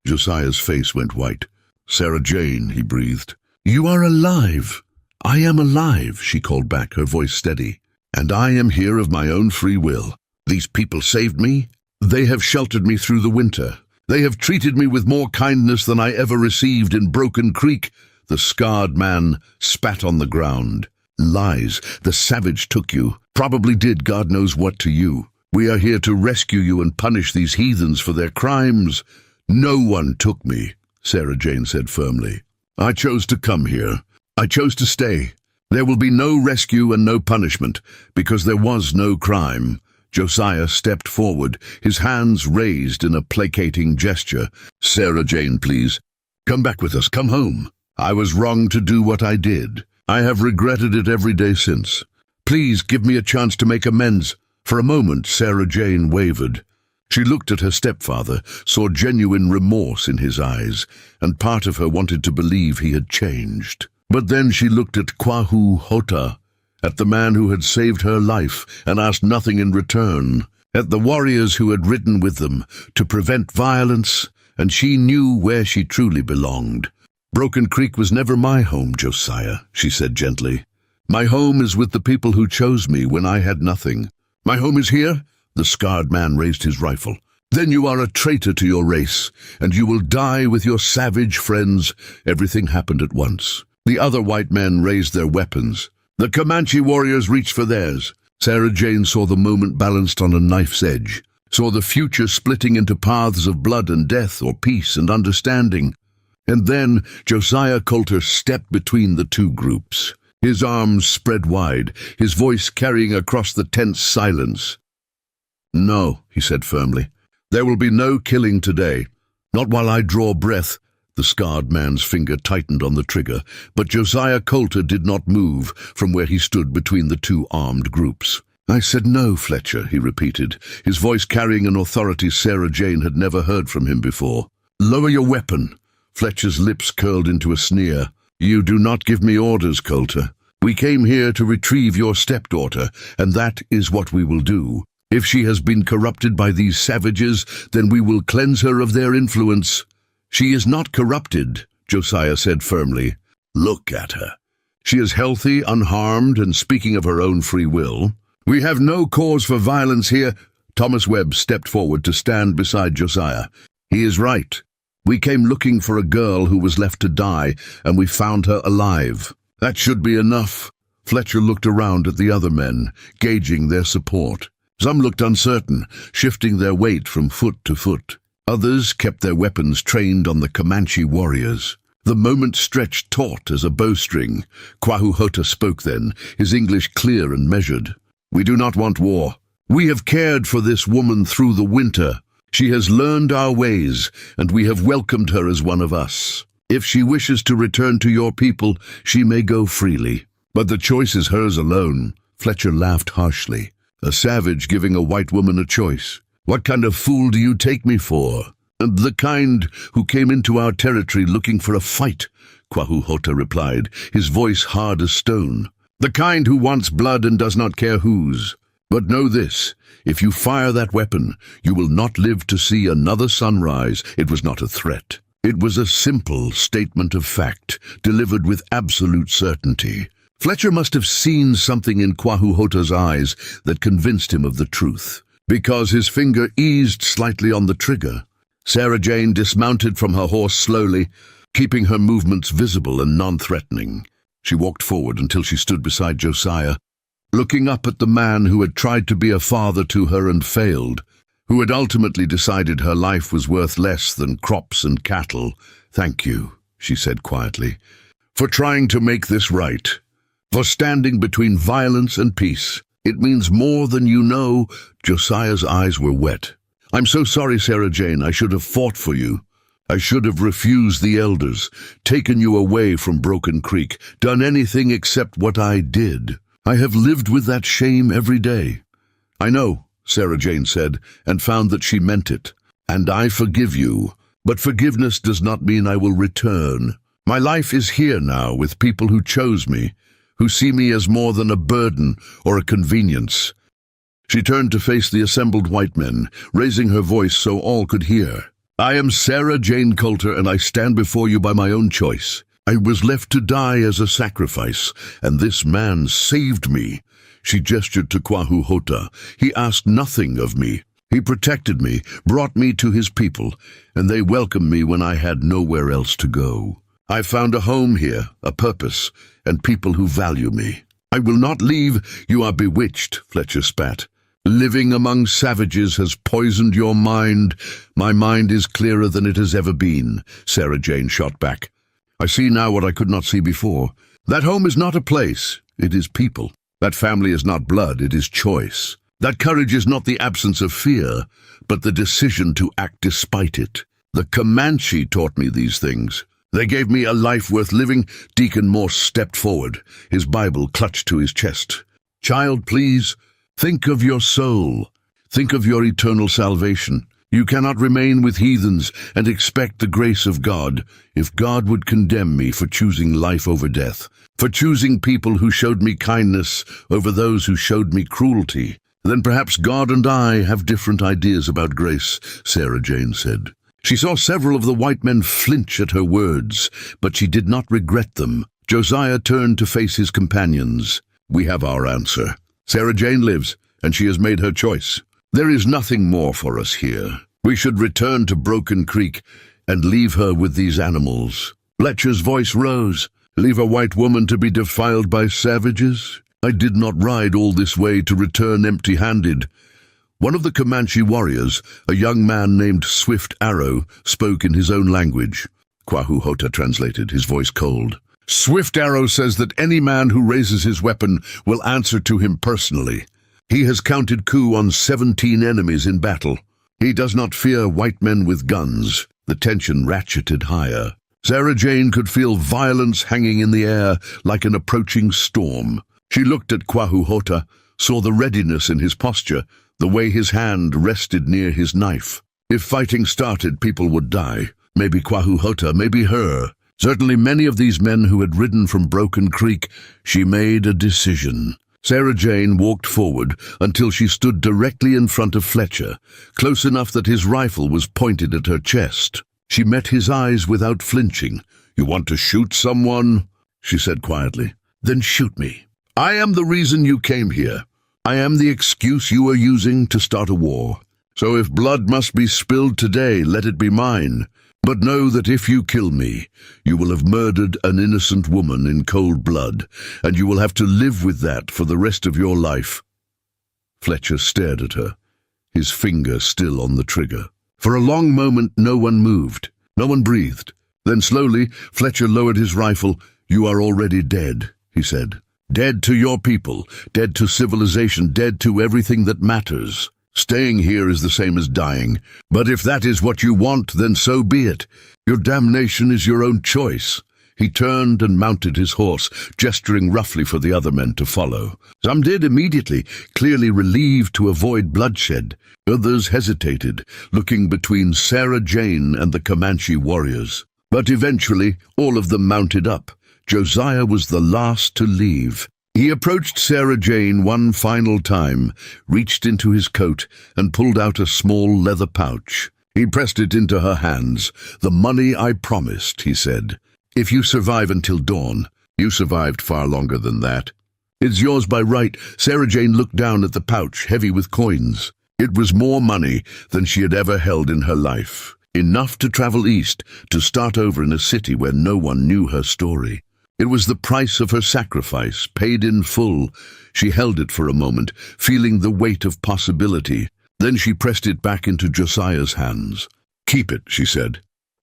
Josiah's face went white. "Sarah Jane," he breathed. "You are alive." "I am alive," she called back, her voice steady. "And I am here of my own free will. These people saved me. They have sheltered me through the winter. They have treated me with more kindness than I ever received in Broken Creek." The scarred man spat on the ground. "Lies. The savage took you. Probably did God knows what to you. We are here to rescue you and punish these heathens for their crimes." "No one took me," Sarah Jane said firmly. "I chose to come here. I chose to stay. There will be no rescue and no punishment, because there was no crime." Josiah stepped forward, his hands raised in a placating gesture. "Sarah Jane, please. Come back with us. Come home. I was wrong to do what I did. I have regretted it every day since. Please give me a chance to make amends." For a moment, Sarah Jane wavered. She looked at her stepfather, saw genuine remorse in his eyes, and part of her wanted to believe he had changed. But then she looked at Kwahu, at the man who had saved her life and asked nothing in return, at the warriors who had ridden with them to prevent violence and she knew where she truly belonged. "Broken Creek was never my home, Josiah," she said gently. "My home is with the people who chose me when I had nothing." "My home is here?" The scarred man raised his rifle. "Then you are a traitor to your race, and you will die with your savage friends." Everything happened at once. The other white men raised their weapons. The Comanche warriors reached for theirs. Sarah Jane saw the moment balanced on a knife's edge, saw the future splitting into paths of blood and death, or peace and understanding. And then Josiah Coulter stepped between the two groups, his arms spread wide, his voice carrying across the tense silence. "No," he said firmly. "There will be no killing today. Not while I draw breath." The scarred man's finger tightened on the trigger, but Josiah Coulter did not move from where he stood between the two armed groups. "I said no, Fletcher," he repeated, his voice carrying an authority Sarah Jane had never heard from him before. "Lower your weapon." Fletcher's lips curled into a sneer. "You do not give me orders, Coulter. We came here to retrieve your stepdaughter, and that is what we will do. If she has been corrupted by these savages, then we will cleanse her of their influence." "She is not corrupted," Josiah said firmly. "Look at her. She is healthy, unharmed, and speaking of her own free will. We have no cause for violence here." Thomas Webb stepped forward to stand beside Josiah. "He is right. We came looking for a girl who was left to die, and we found her alive. That should be enough." Fletcher looked around at the other men, gauging their support. Some looked uncertain, shifting their weight from foot to foot. Others kept their weapons trained on the Comanche warriors. The moment stretched taut as a bowstring. Kwahuhota spoke then, his English clear and measured. "We do not want war. We have cared for this woman through the winter. She has learned our ways, and we have welcomed her as one of us. If she wishes to return to your people, she may go freely. But the choice is hers alone." Fletcher laughed harshly. "A savage giving a white woman a choice. What kind of fool do you take me for?" "The kind who came into our territory looking for a fight," Kwahuhota replied, his voice hard as stone. "The kind who wants blood and does not care whose. But know this, if you fire that weapon, you will not live to see another sunrise." It was not a threat. It was a simple statement of fact, delivered with absolute certainty. Fletcher must have seen something in Kwahuhota's eyes that convinced him of the truth, because his finger eased slightly on the trigger. Sarah Jane dismounted from her horse slowly, keeping her movements visible and non-threatening. She walked forward until she stood beside Josiah, looking up at the man who had tried to be a father to her and failed, who had ultimately decided her life was worth less than crops and cattle. "Thank you," she said quietly, "for trying to make this right, for standing between violence and peace. It means more than you know." Josiah's eyes were wet. "I'm so sorry, Sarah Jane. I should have fought for you. I should have refused the elders, taken you away from Broken Creek, done anything except what I did. I have lived with that shame every day." "I know," Sarah Jane said, and found that she meant it. "And I forgive you. But forgiveness does not mean I will return. My life is here now with people who chose me, who see me as more than a burden or a convenience." She turned to face the assembled white men, raising her voice so all could hear. "I am Sarah Jane Coulter, and I stand before you by my own choice. I was left to die as a sacrifice, and this man saved me." She gestured to Kwahuhota. "He asked nothing of me. He protected me, brought me to his people, and they welcomed me when I had nowhere else to go. I found a home here, a purpose, and people who value me. I will not leave." "You are bewitched," Fletcher spat. "Living among savages has poisoned your mind." "My mind is clearer than it has ever been," Sarah Jane shot back. "I see now what I could not see before. That home is not a place, it is people. That family is not blood, it is choice. That courage is not the absence of fear, but the decision to act despite it. The Comanche taught me these things. They gave me a life worth living." Deacon Morse stepped forward, his Bible clutched to his chest. "Child, please, think of your soul. Think of your eternal salvation. You cannot remain with heathens and expect the grace of God. If God would condemn me for choosing life over death, for choosing people who showed me kindness over those who showed me cruelty, then perhaps God and I have different ideas about grace," Sarah Jane said. She saw several of the white men flinch at her words, but she did not regret them. Josiah turned to face his companions. "We have our answer. Sarah Jane lives, and she has made her choice. There is nothing more for us here. We should return to Broken Creek and leave her with these animals." Fletcher's voice rose. "Leave a white woman to be defiled by savages? I did not ride all this way to return empty-handed." One of the Comanche warriors, a young man named Swift Arrow, spoke in his own language. Kwahu Hota translated, his voice cold. "Swift Arrow says that any man who raises his weapon will answer to him personally. He has counted coup on 17 enemies in battle. He does not fear white men with guns." The tension ratcheted higher. Sarah Jane could feel violence hanging in the air like an approaching storm. She looked at Kwahu Hota, saw the readiness in his posture, the way his hand rested near his knife. If fighting started, people would die. Maybe Kwahu Hota, maybe her. Certainly many of these men who had ridden from Broken Creek. She made a decision. Sarah Jane walked forward until she stood directly in front of Fletcher, close enough that his rifle was pointed at her chest. She met his eyes without flinching. "You want to shoot someone?" she said quietly. "Then shoot me. I am the reason you came here. I am the excuse you are using to start a war. So if blood must be spilled today, let it be mine. But know that if you kill me, you will have murdered an innocent woman in cold blood, and you will have to live with that for the rest of your life." Fletcher stared at her, his finger still on the trigger. For a long moment no one moved, no one breathed. Then slowly Fletcher lowered his rifle. "You are already dead," he said. "Dead to your people, dead to civilization, dead to everything that matters. Staying here is the same as dying. But if that is what you want, then so be it. Your damnation is your own choice." He turned and mounted his horse, gesturing roughly for the other men to follow. Some did immediately, clearly relieved to avoid bloodshed. Others hesitated, looking between Sarah Jane and the Comanche warriors. But eventually, all of them mounted up. Josiah was the last to leave. He approached Sarah Jane one final time, reached into his coat, and pulled out a small leather pouch. He pressed it into her hands. "The money I promised," he said. "If you survive until dawn, you survived far longer than that. It's yours by right." Sarah Jane looked down at the pouch, heavy with coins. It was more money than she had ever held in her life. Enough to travel east, to start over in a city where no one knew her story. It was the price of her sacrifice, paid in full. She held it for a moment, feeling the weight of possibility. Then she pressed it back into Josiah's hands. "Keep it," she said.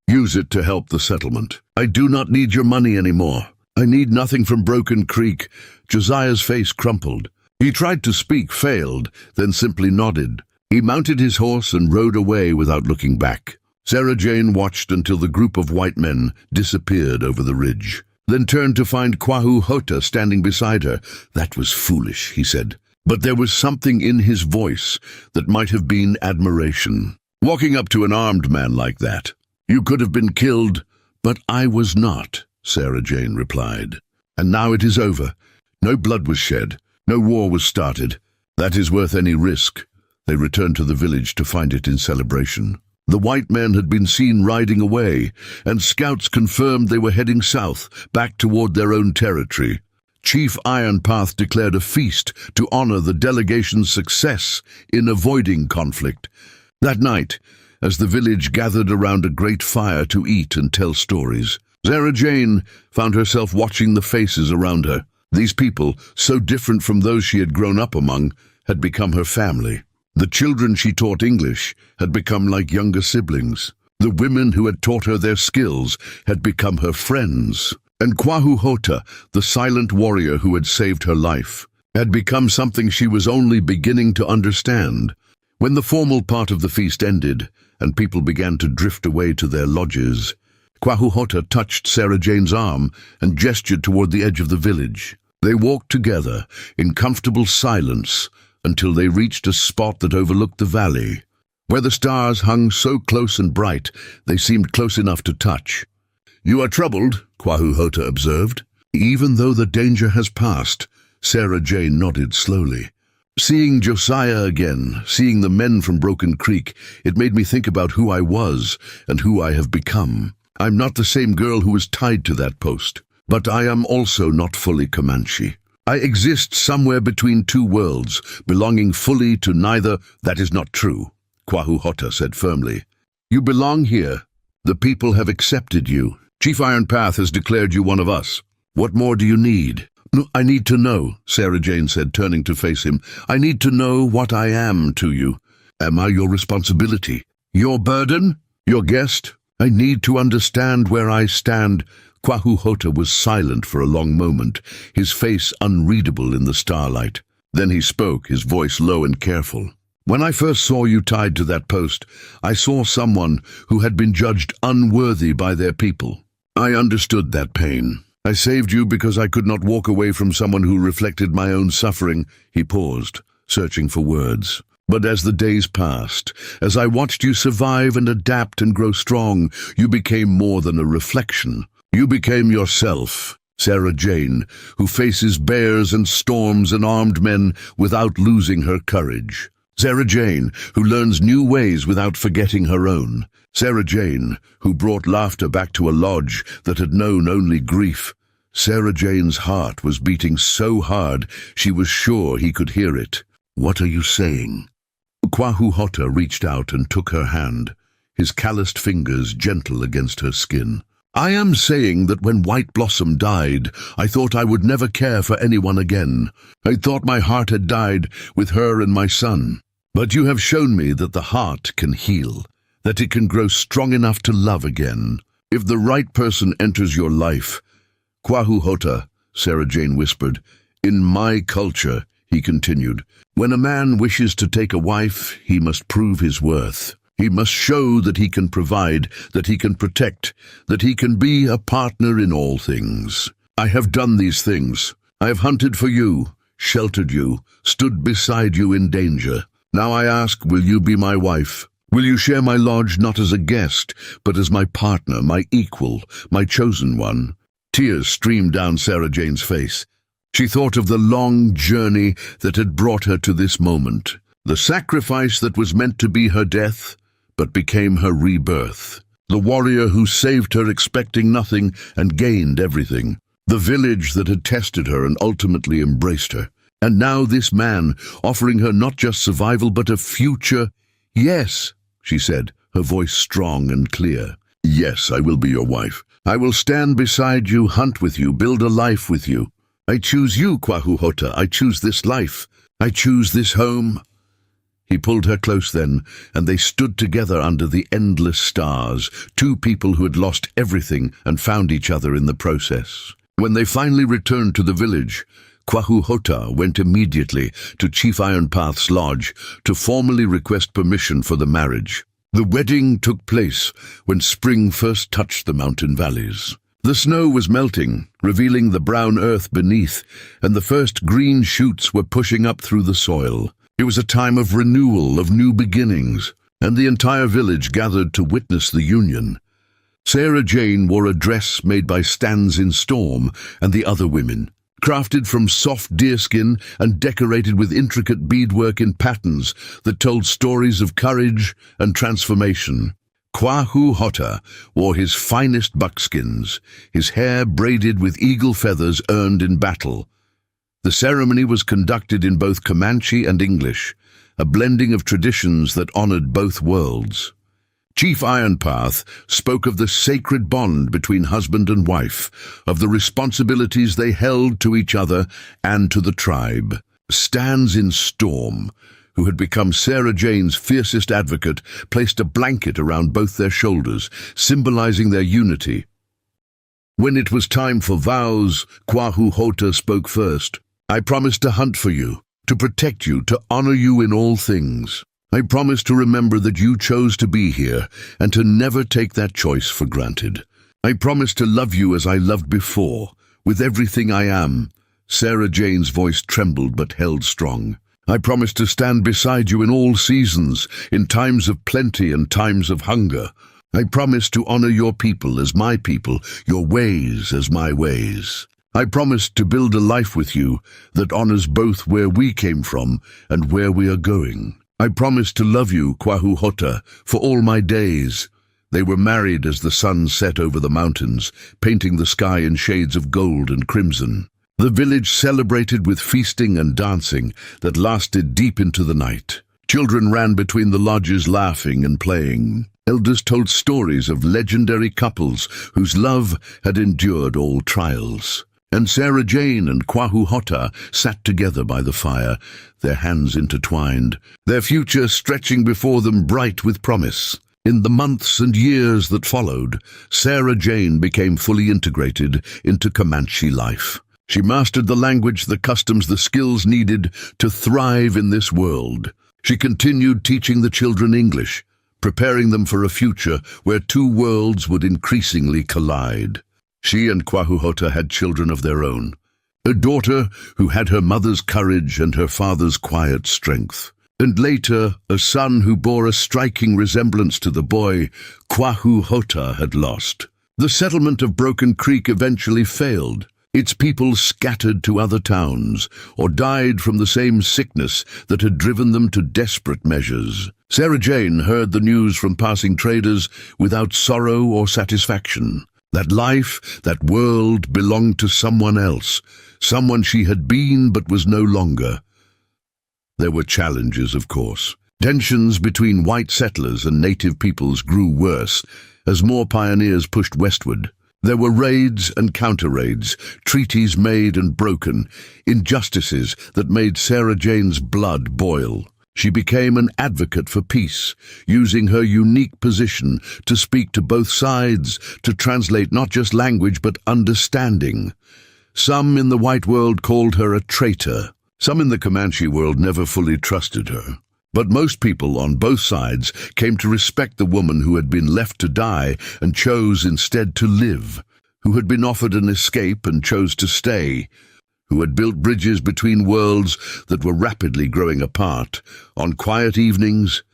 "Use it to help the settlement. I do not need your money anymore. I need nothing from Broken Creek." Josiah's face crumpled. He tried to speak, failed, then simply nodded. He mounted his horse and rode away without looking back. Sarah Jane watched until the group of white men disappeared over the ridge, then turned to find Kwahu Hota standing beside her. "That was foolish," he said, but there was something in his voice that might have been admiration. "Walking up to an armed man like that. You could have been killed, but I was not," Sarah Jane replied. "And now it is over. No blood was shed. No war was started. That is worth any risk." They returned to the village to find it in celebration. The white men had been seen riding away, and scouts confirmed they were heading south, back toward their own territory. Chief Ironpath declared a feast to honor the delegation's success in avoiding conflict. That night, as the village gathered around a great fire to eat and tell stories, Sarah Jane found herself watching the faces around her. These people, so different from those she had grown up among, had become her family. The children she taught English had become like younger siblings. The women who had taught her their skills had become her friends. And Kwahu Hota, the silent warrior who had saved her life, had become something she was only beginning to understand. When the formal part of the feast ended, and people began to drift away to their lodges, Kwahu Hota touched Sarah Jane's arm and gestured toward the edge of the village. They walked together in comfortable silence until they reached a spot that overlooked the valley, where the stars hung so close and bright they seemed close enough to touch. "You are troubled," Kwahu Hota observed. "Even though the danger has passed," Sarah Jane nodded slowly. Seeing Josiah again, seeing the men from Broken Creek, it made me think about who I was and who I have become. I'm not the same girl who was tied to that post, but I am also not fully Comanche. I exist somewhere between two worlds, belonging fully to neither. That is not true, Kwahu Hota said firmly. You belong here. The people have accepted you. Chief Iron Path has declared you one of us. What more do you need? No, I need to know, Sarah Jane said, turning to face him. I need to know what I am to you. Am I your responsibility? Your burden? Your guest? I need to understand where I stand. Kwahu Hota was silent for a long moment, his face unreadable in the starlight. Then he spoke, his voice low and careful. When I first saw you tied to that post, I saw someone who had been judged unworthy by their people. I understood that pain. I saved you because I could not walk away from someone who reflected my own suffering. He paused, searching for words. But as the days passed, as I watched you survive and adapt and grow strong, you became more than a reflection. You became yourself, Sarah Jane, who faces bears and storms and armed men without losing her courage. Sarah Jane, who learns new ways without forgetting her own. Sarah Jane, who brought laughter back to a lodge that had known only grief. Sarah Jane's heart was beating so hard she was sure he could hear it. What are you saying? Kwahu Hota reached out and took her hand, his calloused fingers gentle against her skin. I am saying that when White Blossom died, I thought I would never care for anyone again. I thought my heart had died with her and my son. But you have shown me that the heart can heal, that it can grow strong enough to love again. If the right person enters your life, Kwahu Hota, Sarah Jane whispered. In my culture, he continued, when a man wishes to take a wife, he must prove his worth. He must show that he can provide, that he can protect, that he can be a partner in all things. I have done these things. I have hunted for you, sheltered you, stood beside you in danger. Now I ask, will you be my wife? Will you share my lodge not as a guest, but as my partner, my equal, my chosen one? Tears streamed down Sarah Jane's face. She thought of the long journey that had brought her to this moment, the sacrifice that was meant to be her death, but became her rebirth. The warrior who saved her expecting nothing and gained everything. The village that had tested her and ultimately embraced her. And now this man, offering her not just survival but a future. Yes, she said, her voice strong and clear. Yes, I will be your wife. I will stand beside you, hunt with you, build a life with you. I choose you, Kwahu Hota. I choose this life. I choose this home. He pulled her close then, and they stood together under the endless stars, two people who had lost everything and found each other in the process. When they finally returned to the village, Kwahu Hota went immediately to Chief Ironpath's lodge to formally request permission for the marriage. The wedding took place when spring first touched the mountain valleys. The snow was melting, revealing the brown earth beneath, and the first green shoots were pushing up through the soil. It was a time of renewal, of new beginnings, and the entire village gathered to witness the union. Sarah Jane wore a dress made by Stands in Storm and the other women, crafted from soft deerskin and decorated with intricate beadwork in patterns that told stories of courage and transformation. Kwahu Hota wore his finest buckskins, his hair braided with eagle feathers earned in battle. The ceremony was conducted in both Comanche and English, a blending of traditions that honored both worlds. Chief Ironpath spoke of the sacred bond between husband and wife, of the responsibilities they held to each other and to the tribe. Stands in Storm, who had become Sarah Jane's fiercest advocate, placed a blanket around both their shoulders, symbolizing their unity. When it was time for vows, Kwahu Hota spoke first. I promise to hunt for you, to protect you, to honor you in all things. I promise to remember that you chose to be here and to never take that choice for granted. I promise to love you as I loved before, with everything I am. Sarah Jane's voice trembled but held strong. I promise to stand beside you in all seasons, in times of plenty and times of hunger. I promise to honor your people as my people, your ways as my ways. I promised to build a life with you that honors both where we came from and where we are going. I promised to love you, Kwahu for all my days. They were married as the sun set over the mountains, painting the sky in shades of gold and crimson. The village celebrated with feasting and dancing that lasted deep into the night. Children ran between the lodges laughing and playing. Elders told stories of legendary couples whose love had endured all trials. And Sarah Jane and Kwahu sat together by the fire, their hands intertwined, their future stretching before them bright with promise. In the months and years that followed, Sarah Jane became fully integrated into Comanche life. She mastered the language, the customs, the skills needed to thrive in this world. She continued teaching the children English, preparing them for a future where two worlds would increasingly collide. She and Kwahu had children of their own, a daughter who had her mother's courage and her father's quiet strength, and later a son who bore a striking resemblance to the boy Kwahu had lost. The settlement of Broken Creek eventually failed. Its people scattered to other towns or died from the same sickness that had driven them to desperate measures. Sarah Jane heard the news from passing traders without sorrow or satisfaction. That life, that world belonged to someone else, someone she had been but was no longer. There were challenges, of course. Tensions between white settlers and native peoples grew worse as more pioneers pushed westward. There were raids and counter-raids, treaties made and broken, injustices that made Sarah Jane's blood boil. She became an advocate for peace, using her unique position to speak to both sides, to translate not just language but understanding. Some in the white world called her a traitor. Some in the Comanche world never fully trusted her. But most people on both sides came to respect the woman who had been left to die and chose instead to live, who had been offered an escape and chose to stay, who had built bridges between worlds that were rapidly growing apart. On quiet evenings,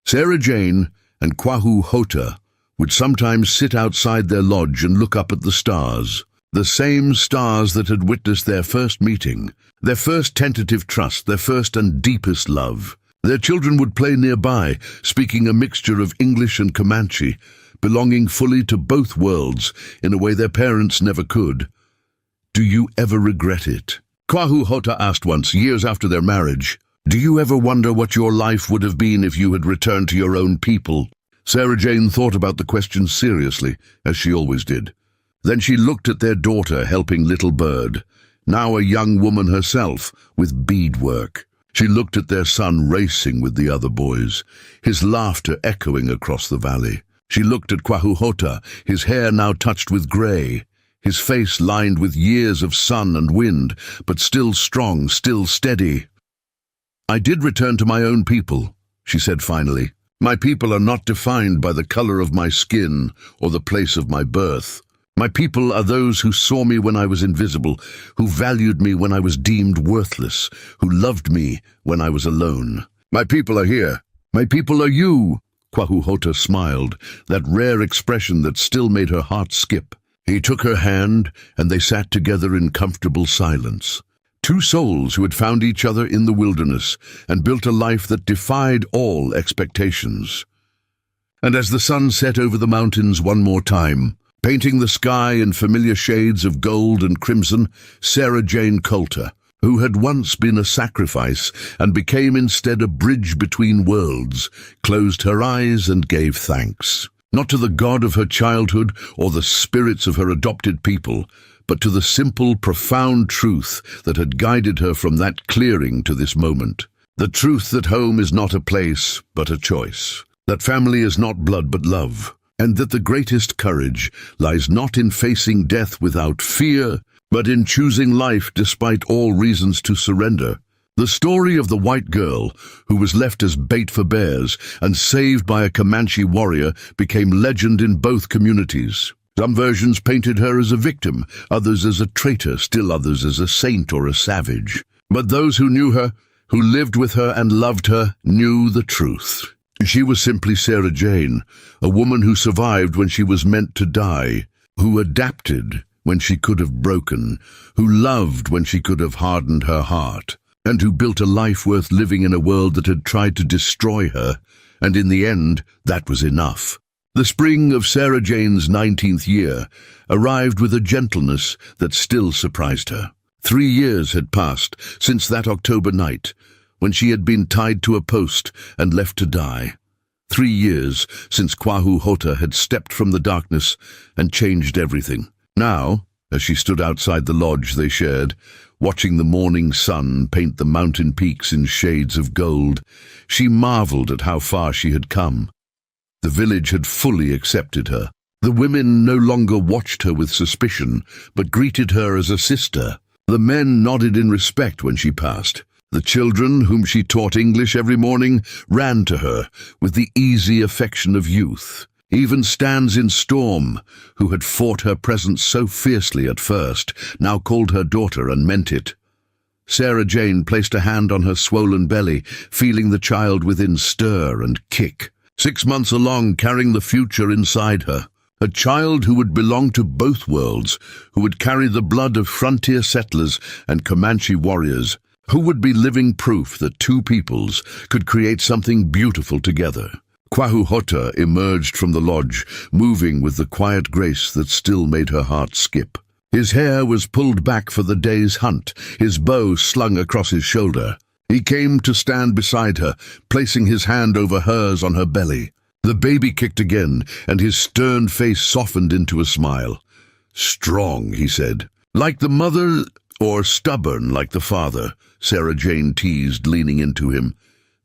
Sarah Jane and Kwahu would sometimes sit outside their lodge and look up at the stars, the same stars that had witnessed their first meeting, their first tentative trust, their first and deepest love. Their children would play nearby, speaking a mixture of English and Comanche, belonging fully to both worlds in a way their parents never could. Do you ever regret it? Kwahu asked once, years after their marriage. Do you ever wonder what your life would have been if you had returned to your own people? Sarah Jane thought about the question seriously, as she always did. Then she looked at their daughter helping Little Bird, now a young woman herself, with beadwork. She looked at their son racing with the other boys, his laughter echoing across the valley. She looked at Kwahu his hair now touched with grey, his face lined with years of sun and wind, but still strong, still steady. I did return to my own people, she said finally. My people are not defined by the color of my skin or the place of my birth. My people are those who saw me when I was invisible, who valued me when I was deemed worthless, who loved me when I was alone. My people are here. My people are you. Kwahu smiled, that rare expression that still made her heart skip. He took her hand, and they sat together in comfortable silence. Two souls who had found each other in the wilderness and built a life that defied all expectations. And as the sun set over the mountains one more time, painting the sky in familiar shades of gold and crimson, Sarah Jane Coulter, who had once been a sacrifice and became instead a bridge between worlds, closed her eyes and gave thanks. Not to the God of her childhood or the spirits of her adopted people, but to the simple, profound truth that had guided her from that clearing to this moment. The truth that home is not a place, but a choice. That family is not blood, but love. And that the greatest courage lies not in facing death without fear, but in choosing life despite all reasons to surrender. The story of the white girl who was left as bait for bears and saved by a Comanche warrior became legend in both communities. Some versions painted her as a victim, others as a traitor, still others as a saint or a savage. But those who knew her, who lived with her and loved her, knew the truth. She was simply Sarah Jane, a woman who survived when she was meant to die, who adapted when she could have broken, who loved when she could have hardened her heart, and who built a life worth living in a world that had tried to destroy her, and in the end, that was enough. The spring of Sarah Jane's 19th year arrived with a gentleness that still surprised her. 3 years had passed since that October night, when she had been tied to a post and left to die. 3 years since Kwahu Hota had stepped from the darkness and changed everything. Now, as she stood outside the lodge they shared, watching the morning sun paint the mountain peaks in shades of gold, she marveled at how far she had come. The village had fully accepted her. The women no longer watched her with suspicion, but greeted her as a sister. The men nodded in respect when she passed. The children, whom she taught English every morning, ran to her with the easy affection of youth. Even Stands in Storm, who had fought her presence so fiercely at first, now called her daughter and meant it. Sarah Jane placed a hand on her swollen belly, feeling the child within stir and kick. 6 months along, carrying the future inside her. A child who would belong to both worlds, who would carry the blood of frontier settlers and Comanche warriors, who would be living proof that two peoples could create something beautiful together. Kwahu Hota emerged from the lodge, moving with the quiet grace that still made her heart skip. His hair was pulled back for the day's hunt, his bow slung across his shoulder. He came to stand beside her, placing his hand over hers on her belly. The baby kicked again, and his stern face softened into a smile. "Strong," he said. "Like the mother, or stubborn like the father?" Sarah Jane teased, leaning into him.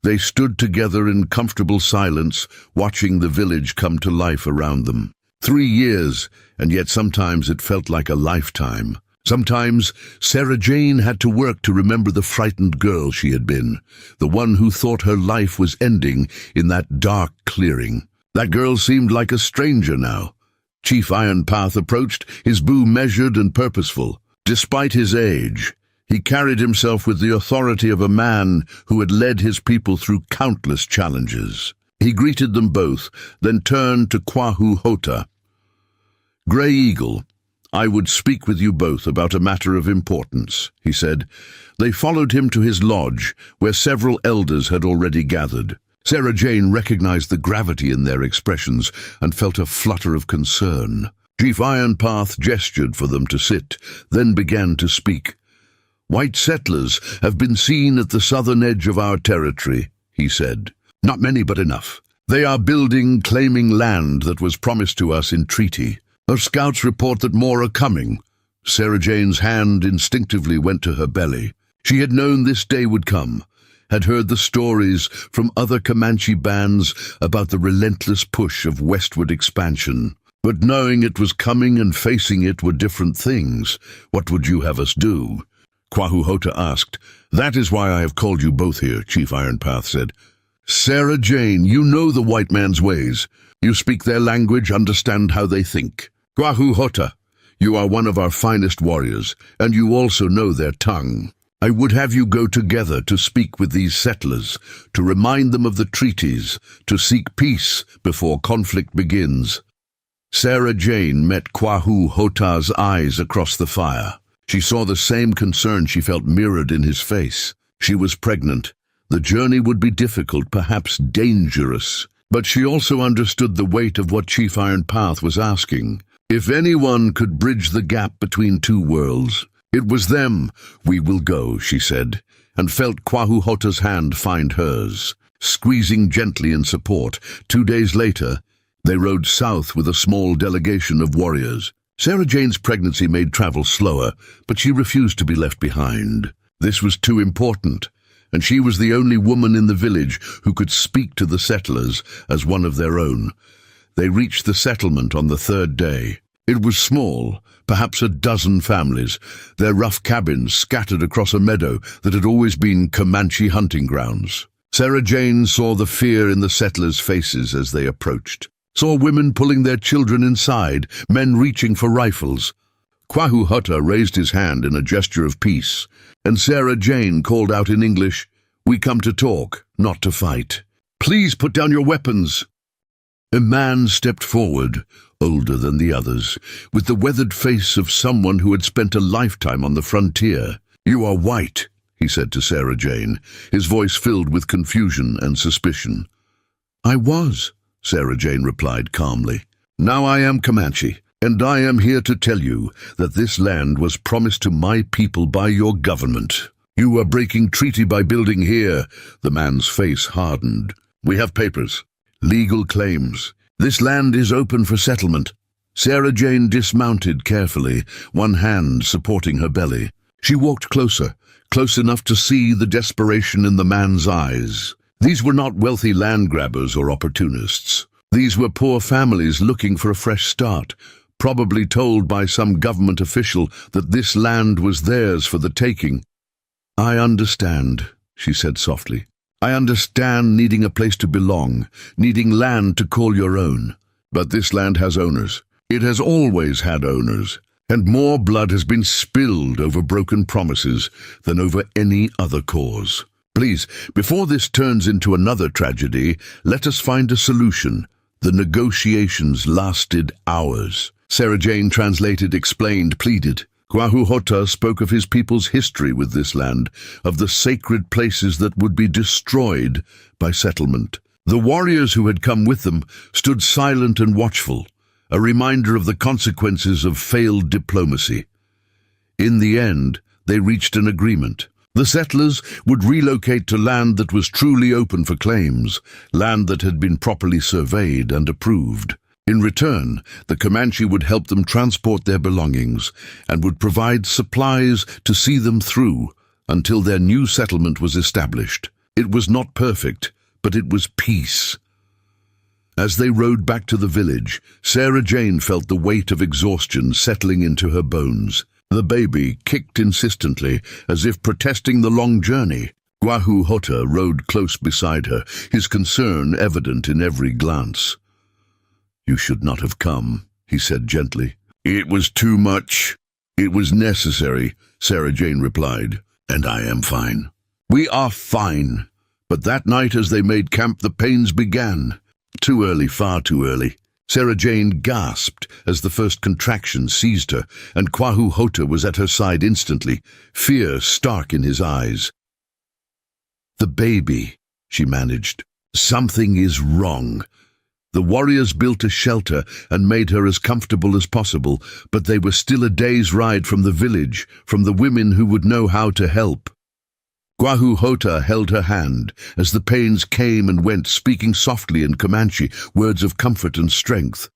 They stood together in comfortable silence, watching the village come to life around them. 3 years, and yet sometimes it felt like a lifetime. Sometimes Sarah Jane had to work to remember the frightened girl she had been, the one who thought her life was ending in that dark clearing. That girl seemed like a stranger now. Chief Iron Path approached, his bow measured and purposeful. Despite his age, he carried himself with the authority of a man who had led his people through countless challenges. He greeted them both, then turned to Kwahu Hota. "Grey Eagle, I would speak with you both about a matter of importance," he said. They followed him to his lodge, where several elders had already gathered. Sarah Jane recognized the gravity in their expressions and felt a flutter of concern. Chief Iron Path gestured for them to sit, then began to speak. "White settlers have been seen at the southern edge of our territory," he said. "Not many, but enough. They are building, claiming land that was promised to us in treaty. Our scouts report that more are coming." Sarah Jane's hand instinctively went to her belly. She had known this day would come, had heard the stories from other Comanche bands about the relentless push of westward expansion. But knowing it was coming and facing it were different things. "What would you have us do?" Kwahu Hota asked. "That is why I have called you both here," Chief Iron Path said. "Sarah Jane, you know the white man's ways. You speak their language, understand how they think. Kwahu Hota, you are one of our finest warriors, and you also know their tongue. I would have you go together to speak with these settlers, to remind them of the treaties, to seek peace before conflict begins." Sarah Jane met Kwahu Hota's eyes across the fire. She saw the same concern she felt mirrored in his face. She was pregnant. The journey would be difficult, perhaps dangerous. But she also understood the weight of what Chief Iron Path was asking. If anyone could bridge the gap between two worlds, it was them. "We will go," she said, and felt Kwahu Hota's hand find hers. Squeezing gently in support, 2 days later, they rode south with a small delegation of warriors. Sarah Jane's pregnancy made travel slower, but she refused to be left behind. This was too important, and she was the only woman in the village who could speak to the settlers as one of their own. They reached the settlement on the 3rd day. It was small, perhaps a dozen families, their rough cabins scattered across a meadow that had always been Comanche hunting grounds. Sarah Jane saw the fear in the settlers' faces as they approached. Saw women pulling their children inside, men reaching for rifles. Kwahu Hota raised his hand in a gesture of peace, and Sarah Jane called out in English, "We come to talk, not to fight. Please put down your weapons." A man stepped forward, older than the others, with the weathered face of someone who had spent a lifetime on the frontier. "You are white," he said to Sarah Jane, his voice filled with confusion and suspicion. "I was," Sarah Jane replied calmly. "Now I am Comanche, and I am here to tell you that this land was promised to my people by your government. You are breaking treaty by building here." The man's face hardened. "We have papers. Legal claims. This land is open for settlement." Sarah Jane dismounted carefully, one hand supporting her belly. She walked closer, close enough to see the desperation in the man's eyes. These were not wealthy land grabbers or opportunists. These were poor families looking for a fresh start, probably told by some government official that this land was theirs for the taking. "I understand," she said softly. "I understand needing a place to belong, needing land to call your own. But this land has owners. It has always had owners, and more blood has been spilled over broken promises than over any other cause. Please, before this turns into another tragedy, let us find a solution." The negotiations lasted hours. Sarah Jane translated, explained, pleaded. Kwahu Hota spoke of his people's history with this land, of the sacred places that would be destroyed by settlement. The warriors who had come with them stood silent and watchful, a reminder of the consequences of failed diplomacy. In the end, they reached an agreement. The settlers would relocate to land that was truly open for claims, land that had been properly surveyed and approved. In return, the Comanche would help them transport their belongings and would provide supplies to see them through until their new settlement was established. It was not perfect, but it was peace. As they rode back to the village, Sarah Jane felt the weight of exhaustion settling into her bones. The baby kicked insistently, as if protesting the long journey. Kwahu Hota rode close beside her, his concern evident in every glance. "You should not have come," he said gently. "It was too much. It was necessary," Sarah Jane replied. "And I am fine." "We are fine." But that night as they made camp, the pains began. Too early, far too early. Sarah Jane gasped as the first contraction seized her, and Kwahu Hota was at her side instantly, fear stark in his eyes. "The baby," she managed. "Something is wrong." The warriors built a shelter and made her as comfortable as possible, but they were still a day's ride from the village, from the women who would know how to help. Kwahu Hota held her hand as the pains came and went, speaking softly in Comanche, words of comfort and strength.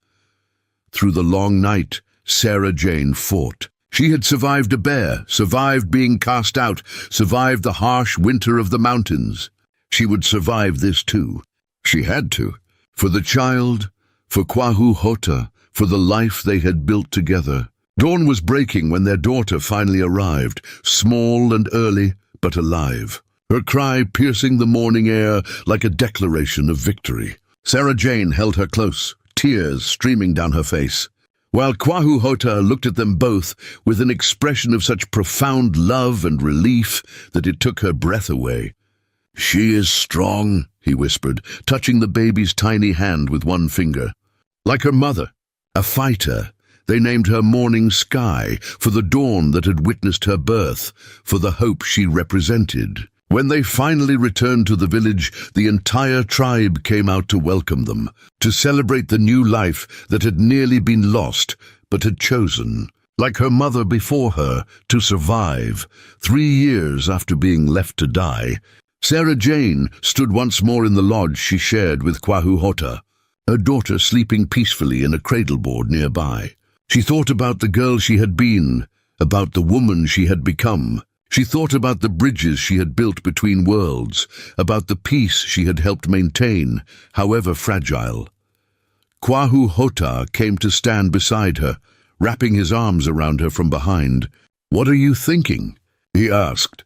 Through the long night, Sarah Jane fought. She had survived a bear, survived being cast out, survived the harsh winter of the mountains. She would survive this too. She had to. For the child, for Kwahu Hota, for the life they had built together. Dawn was breaking when their daughter finally arrived, small and early, but alive. Her cry piercing the morning air like a declaration of victory. Sarah Jane held her close, tears streaming down her face, while Kwahu Hota looked at them both with an expression of such profound love and relief that it took her breath away. "She is strong," he whispered, touching the baby's tiny hand with one finger. Like her mother, a fighter, they named her Morning Sky for the dawn that had witnessed her birth, for the hope she represented. When they finally returned to the village, the entire tribe came out to welcome them, to celebrate the new life that had nearly been lost, but had chosen, like her mother before her, to survive. 3 years after being left to die, Sarah Jane stood once more in the lodge she shared with Kwahu Hota, her daughter sleeping peacefully in a cradleboard nearby. She thought about the girl she had been, about the woman she had become. She thought about the bridges she had built between worlds, about the peace she had helped maintain, however fragile. Kwahu Hota came to stand beside her, wrapping his arms around her from behind. "What are you thinking?" he asked.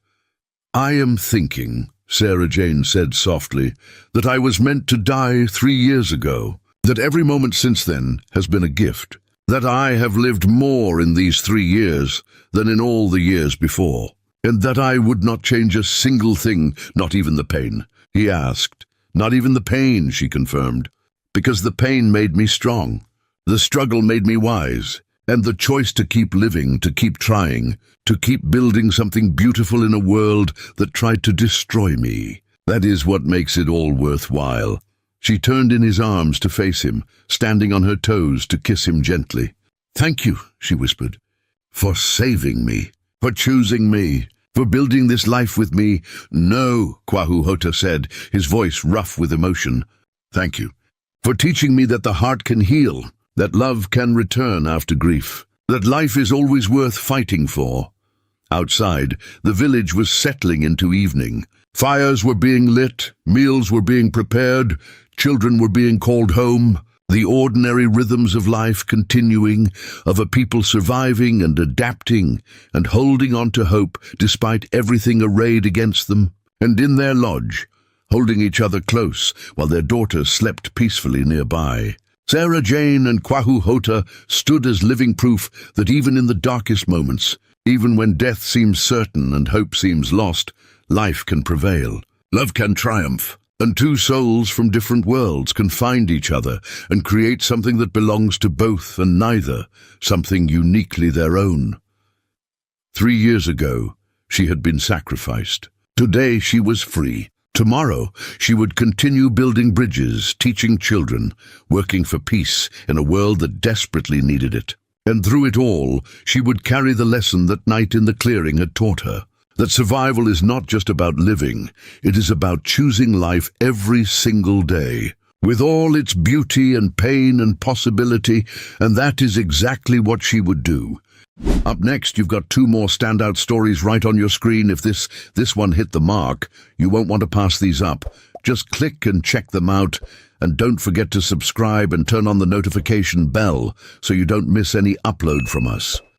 "I am thinking," Sarah Jane said softly, "that I was meant to die 3 years ago, that every moment since then has been a gift, that I have lived more in these 3 years than in all the years before, and that I would not change a single thing, not even the pain." He asked. "Not even the pain," she confirmed. because the pain made me strong. The struggle made me wise, and the choice to keep living, to keep trying, to keep building something beautiful in a world that tried to destroy me. That is what makes it all worthwhile. She turned in his arms to face him, standing on her toes to kiss him gently. "Thank you," she whispered, "for saving me, for choosing me, for building this life with me." "No," Kwahu Hota said, his voice rough with emotion. "Thank you for teaching me that the heart can heal, that love can return after grief, that life is always worth fighting for." Outside, the village was settling into evening. Fires were being lit, meals were being prepared, children were being called home. The ordinary rhythms of life continuing, of a people surviving and adapting and holding on to hope despite everything arrayed against them. And in their lodge, holding each other close while their daughters slept peacefully nearby, Sarah Jane and Kwahu Hota stood as living proof that even in the darkest moments, even when death seems certain and hope seems lost, life can prevail. Love can triumph. And two souls from different worlds can find each other and create something that belongs to both and neither, something uniquely their own. 3 years ago, she had been sacrificed. Today she was free. Tomorrow she would continue building bridges, teaching children, working for peace in a world that desperately needed it. And through it all, she would carry the lesson that Night in the Clearing had taught her. That survival is not just about living, it is about choosing life every single day, with all its beauty and pain and possibility, and that is exactly what she would do. Up next, you've got 2 more standout stories right on your screen. If this one hit the mark, you won't want to pass these up. Just click and check them out, and don't forget to subscribe and turn on the notification bell so you don't miss any upload from us.